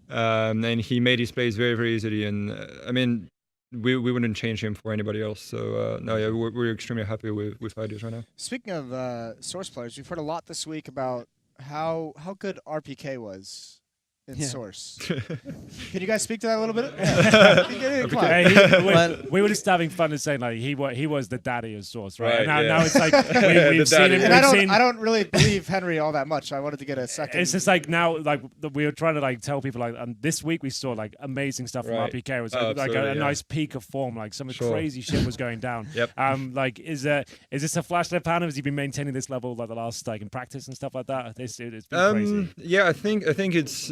Speaker 5: and he made his plays very, very easily. And I mean, we wouldn't change him for anybody else. So no, yeah, we're extremely happy with how it is right now.
Speaker 3: Speaking of Source players, we've heard a lot this week about how good RPK was in
Speaker 6: Yeah.
Speaker 3: Source. Can you guys speak to that a little bit? Yeah.
Speaker 1: Hey, we were just having fun and saying like he was the daddy of Source, right?
Speaker 5: Right,
Speaker 1: And now,
Speaker 5: yeah.
Speaker 1: now it's like we've
Speaker 5: The
Speaker 1: seen
Speaker 5: daddy.
Speaker 1: him.
Speaker 3: And
Speaker 1: We've
Speaker 3: I don't really believe Henry all that much. I wanted to get a second.
Speaker 1: It's just like now, like we were trying to like tell people like, this week we saw like amazing stuff from
Speaker 5: Right.
Speaker 1: RPK. It was
Speaker 5: Oh,
Speaker 1: like a
Speaker 5: absolutely, yeah.
Speaker 1: nice peak of form. Like some
Speaker 5: Sure.
Speaker 1: crazy shit was going down.
Speaker 5: Yep.
Speaker 1: Like is this a flash in the pan? Has he been maintaining this level like the last in practice and stuff like that? It's been crazy.
Speaker 5: Yeah, I think it's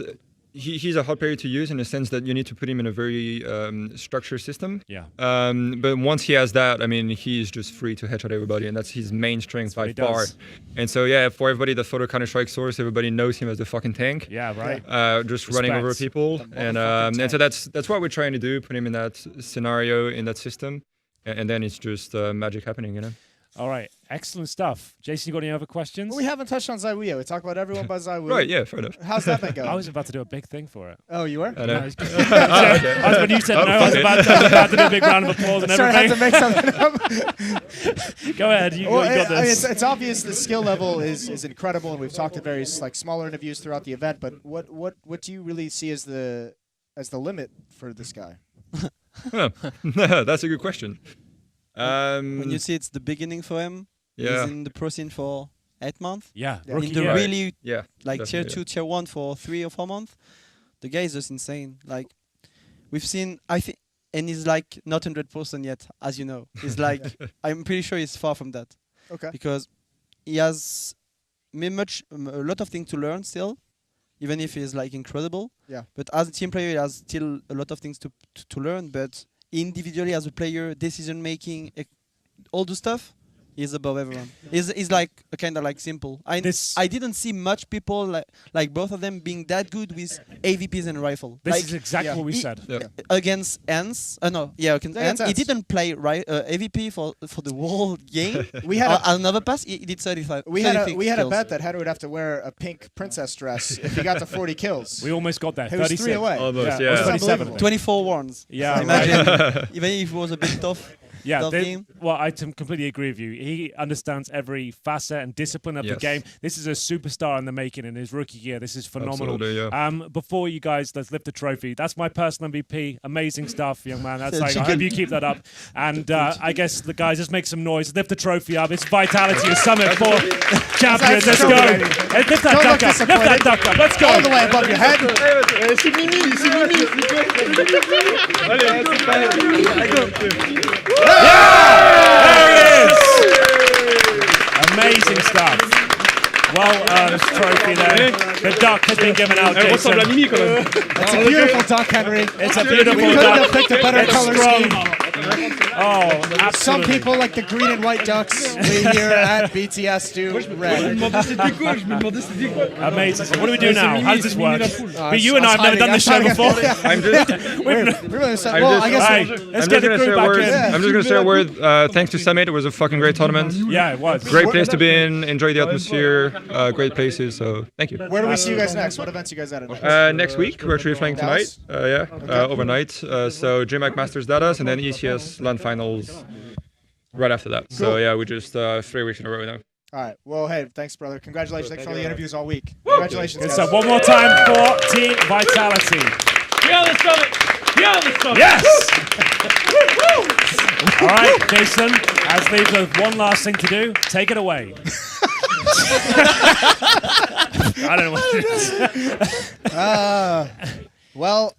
Speaker 5: he's a hard player to use in the sense that you need to put him in a very structured system.
Speaker 1: Yeah.
Speaker 5: But once he has that, I mean, he's just free to headshot everybody, and that's his main strength
Speaker 1: That's what
Speaker 5: by
Speaker 1: he
Speaker 5: far.
Speaker 1: does.
Speaker 5: And so, yeah, for everybody that followed Counter-Strike Source, everybody knows him as the fucking tank.
Speaker 1: Yeah. Right.
Speaker 5: Just running over
Speaker 1: Respect.
Speaker 5: people,
Speaker 3: The
Speaker 5: and
Speaker 3: motherfucking
Speaker 5: so that's what we're trying to do: put him in that scenario, in that system, and then it's just magic happening, you know.
Speaker 1: All right. Excellent stuff. Jason, you got any other questions?
Speaker 3: Well, we haven't touched on Zywia. We talk about everyone but Zywia.
Speaker 5: Right, yeah, fair enough.
Speaker 3: How's that been going?
Speaker 1: I was about to do a big thing for it.
Speaker 3: Oh, you were?
Speaker 5: I know.
Speaker 1: When you said no, I was about to do a big round of applause and
Speaker 3: Sorry, I had to
Speaker 1: everything.
Speaker 3: make something up.
Speaker 1: Go ahead, you got
Speaker 3: I mean,
Speaker 1: this.
Speaker 3: it's obvious the skill level is incredible, and we've talked to various like smaller interviews throughout the event. But what do you really see as the limit for this guy?
Speaker 5: That's a good question.
Speaker 6: When you see it's the beginning for him,
Speaker 5: yeah,
Speaker 6: he's in the pro scene for 8 months.
Speaker 1: Yeah,
Speaker 3: Yeah.
Speaker 1: rookie
Speaker 6: In the
Speaker 1: year.
Speaker 6: really
Speaker 5: yeah,
Speaker 6: like tier
Speaker 5: definitely,
Speaker 6: 2, tier 1 for 3 or 4 months. The guy is just insane. Like we've seen, I think, and he's like not 100% yet, as you know. He's like, I'm pretty sure he's far from that
Speaker 3: Okay.
Speaker 6: because he has a lot of things to learn still, even if he's like incredible.
Speaker 3: Yeah.
Speaker 6: But as a team player, he has still a lot of things to learn. But individually, as a player, decision making, all the stuff, he's above everyone. He's like a kind of like simple. I didn't see much people like both of them being that good with AVPs and rifle.
Speaker 1: This
Speaker 6: like,
Speaker 1: is exactly what we said.
Speaker 5: Yeah.
Speaker 6: against Ants. Against
Speaker 3: Against
Speaker 6: Ants. He
Speaker 3: Ants.
Speaker 6: didn't play AVP for the whole game.
Speaker 3: We had
Speaker 6: another pass. He did 35.
Speaker 3: we had a
Speaker 6: 36 kills.
Speaker 3: bet that Henry would have to wear a pink princess dress if he got to 40 kills.
Speaker 1: We almost got there.
Speaker 3: He was
Speaker 1: 36.
Speaker 3: 3 away.
Speaker 5: almost,
Speaker 1: it
Speaker 5: yeah.
Speaker 1: was
Speaker 3: That's
Speaker 1: 37.
Speaker 3: unbelievable.
Speaker 6: 24 warns.
Speaker 1: Yeah,
Speaker 6: So imagine, even if it was a bit tough.
Speaker 1: Yeah,
Speaker 6: tough game.
Speaker 1: well, I completely agree with you. He understands every facet and discipline of the
Speaker 5: Yes.
Speaker 1: game. This is a superstar in the making in his rookie year. This is phenomenal.
Speaker 5: Absolutely, yeah.
Speaker 1: Before you guys, let's lift the trophy. That's my personal MVP. Amazing stuff, young man. That's like, I
Speaker 6: Chicken.
Speaker 1: hope you keep that up. And I guess the guys, just make some noise. Lift the trophy up. It's Vitality Summit for champions. Let's go. Hey, lift that
Speaker 3: Don't look
Speaker 1: duck up. Lift that
Speaker 3: disappointed.
Speaker 1: duck up. Let's go.
Speaker 3: All the way above your head.
Speaker 1: There he is! Amazing stuff. Well earned trophy there. The duck has been given out, Jason.
Speaker 3: It's a beautiful duck, Henry.
Speaker 1: It's a beautiful
Speaker 3: We couldn't
Speaker 1: duck.
Speaker 3: have picked a better
Speaker 1: It's
Speaker 3: color
Speaker 1: strong.
Speaker 3: scheme.
Speaker 1: Oh,
Speaker 3: Some
Speaker 1: absolutely.
Speaker 3: people like the green and white ducks. We here at BTS do red.
Speaker 1: Amazing. So what do we do now? How does this work? But you and I have never done this show
Speaker 3: hiding.
Speaker 1: before.
Speaker 5: I'm just,
Speaker 3: Well, I guess
Speaker 1: Hey, let's get the crew back in.
Speaker 5: I'm just gonna say a word. Thanks to Summit, it was a fucking great tournament.
Speaker 1: Yeah, it was.
Speaker 5: Great place to be in. Enjoy the atmosphere. Great places. So thank you.
Speaker 3: where do we see you guys next? What events you guys at? Next?
Speaker 5: Next week we're actually flying tonight.
Speaker 3: Dallas?
Speaker 5: Overnight. So JMAC Masters Dallas and then ECS LAN finals right after that. So yeah, we just 3 weeks in a row now.
Speaker 3: All right. Well, hey, thanks, brother. Congratulations. Thanks for all the interviews all week. Congratulations,
Speaker 1: Good
Speaker 3: guys.
Speaker 1: stuff. One more time for Team Vitality. Yes! All right, Jason, as leaves us one last thing to do. Take it away. I don't know what it is.
Speaker 3: Well,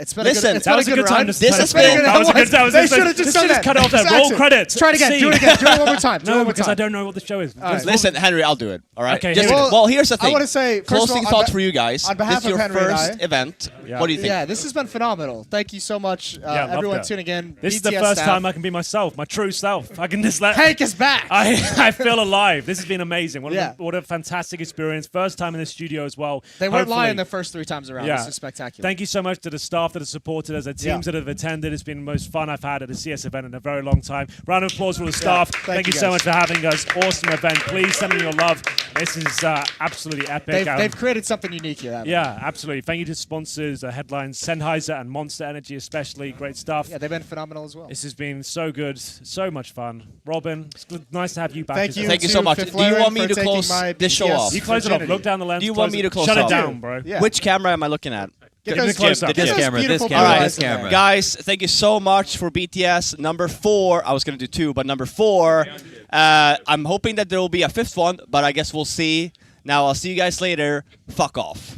Speaker 3: it's been
Speaker 4: Listen,
Speaker 3: a good, it's
Speaker 1: That
Speaker 3: been
Speaker 1: was
Speaker 3: a
Speaker 1: a
Speaker 3: good
Speaker 1: good time
Speaker 3: ride.
Speaker 1: to
Speaker 4: This has
Speaker 1: start.
Speaker 4: been-
Speaker 1: That was a good time.
Speaker 3: They should have just done that.
Speaker 1: cut off that.
Speaker 3: Just
Speaker 1: Roll
Speaker 3: action.
Speaker 1: credits.
Speaker 3: Try it again.
Speaker 1: C.
Speaker 3: Do it again. Do it one more time. Do it
Speaker 1: No,
Speaker 3: one more
Speaker 1: because I
Speaker 3: time.
Speaker 1: don't know what the show is.
Speaker 3: right.
Speaker 4: Listen, Henry, I'll do it. All right.
Speaker 1: Okay,
Speaker 4: Just,
Speaker 1: here we
Speaker 3: go.
Speaker 4: well, here's the thing.
Speaker 3: I want to say, first of
Speaker 4: Closing
Speaker 3: all,
Speaker 4: thoughts for you guys.
Speaker 3: on behalf
Speaker 4: this is
Speaker 3: of
Speaker 4: your
Speaker 3: Henry and
Speaker 4: first
Speaker 3: I-
Speaker 4: event.
Speaker 1: Yeah.
Speaker 4: What do you think?
Speaker 3: Yeah, this has been phenomenal. Thank you so much,
Speaker 1: Yeah, loved
Speaker 3: everyone
Speaker 1: it.
Speaker 3: tuning in.
Speaker 1: This is the
Speaker 3: BTS
Speaker 1: first
Speaker 3: staff.
Speaker 1: time I can be myself, my true self. I can just let.
Speaker 3: Hank is back.
Speaker 1: I feel alive. This has been amazing.
Speaker 3: Yeah.
Speaker 1: What a fantastic experience. First time in the studio as well.
Speaker 3: They weren't lying
Speaker 1: Hopefully-
Speaker 3: the first 3 times around.
Speaker 1: Yeah.
Speaker 3: This is spectacular.
Speaker 1: Thank you so much to the staff that have supported us, the teams
Speaker 3: Yeah.
Speaker 1: that have attended. It's been the most fun I've had at a CS event in a very long time. Round of applause for all the staff.
Speaker 3: Thank
Speaker 1: you
Speaker 3: you
Speaker 1: so
Speaker 3: guys.
Speaker 1: much for having us. Awesome event. Please send me your love. This is absolutely epic.
Speaker 3: They've created something unique here. haven't
Speaker 1: Yeah, absolutely. Thank you to sponsors, headlines, Sennheiser and Monster Energy especially. Great stuff.
Speaker 3: they? Yeah, they've been phenomenal as well.
Speaker 1: This has been so good, so much fun. Robin, it's nice to have you back.
Speaker 3: Thank
Speaker 1: as
Speaker 3: you.
Speaker 1: well.
Speaker 4: Thank you
Speaker 3: to
Speaker 4: so much. Do you
Speaker 3: Fifflaren
Speaker 4: want me
Speaker 3: for
Speaker 4: to
Speaker 3: taking
Speaker 4: close
Speaker 3: my
Speaker 4: this show
Speaker 3: BTS
Speaker 4: off?
Speaker 1: You close it off.
Speaker 3: virginity.
Speaker 1: Look down the lens.
Speaker 4: Do you
Speaker 1: close
Speaker 4: want me
Speaker 1: it.
Speaker 4: to close
Speaker 1: Shut
Speaker 4: it
Speaker 1: it
Speaker 4: off?
Speaker 1: down, bro.
Speaker 3: Yeah.
Speaker 4: Which camera am I looking at?
Speaker 3: Get
Speaker 1: Get
Speaker 3: those
Speaker 1: close up.
Speaker 3: get
Speaker 2: This
Speaker 3: those
Speaker 2: camera, this
Speaker 3: beautiful
Speaker 2: camera,
Speaker 3: blue
Speaker 4: this
Speaker 3: eyes in
Speaker 2: camera.
Speaker 3: there.
Speaker 4: Guys, thank you so much for BTS. Number 4, I was going to do 2, but number 4, I'm hoping that there will be a 5th one, but I guess we'll see. Now, I'll see you guys later. Fuck off.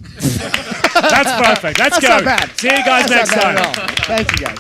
Speaker 1: That's perfect. Let's
Speaker 3: That's
Speaker 1: go.
Speaker 3: not bad.
Speaker 1: See you guys
Speaker 3: That's
Speaker 1: next
Speaker 3: not bad
Speaker 1: time.
Speaker 3: at all. Thank you, guys.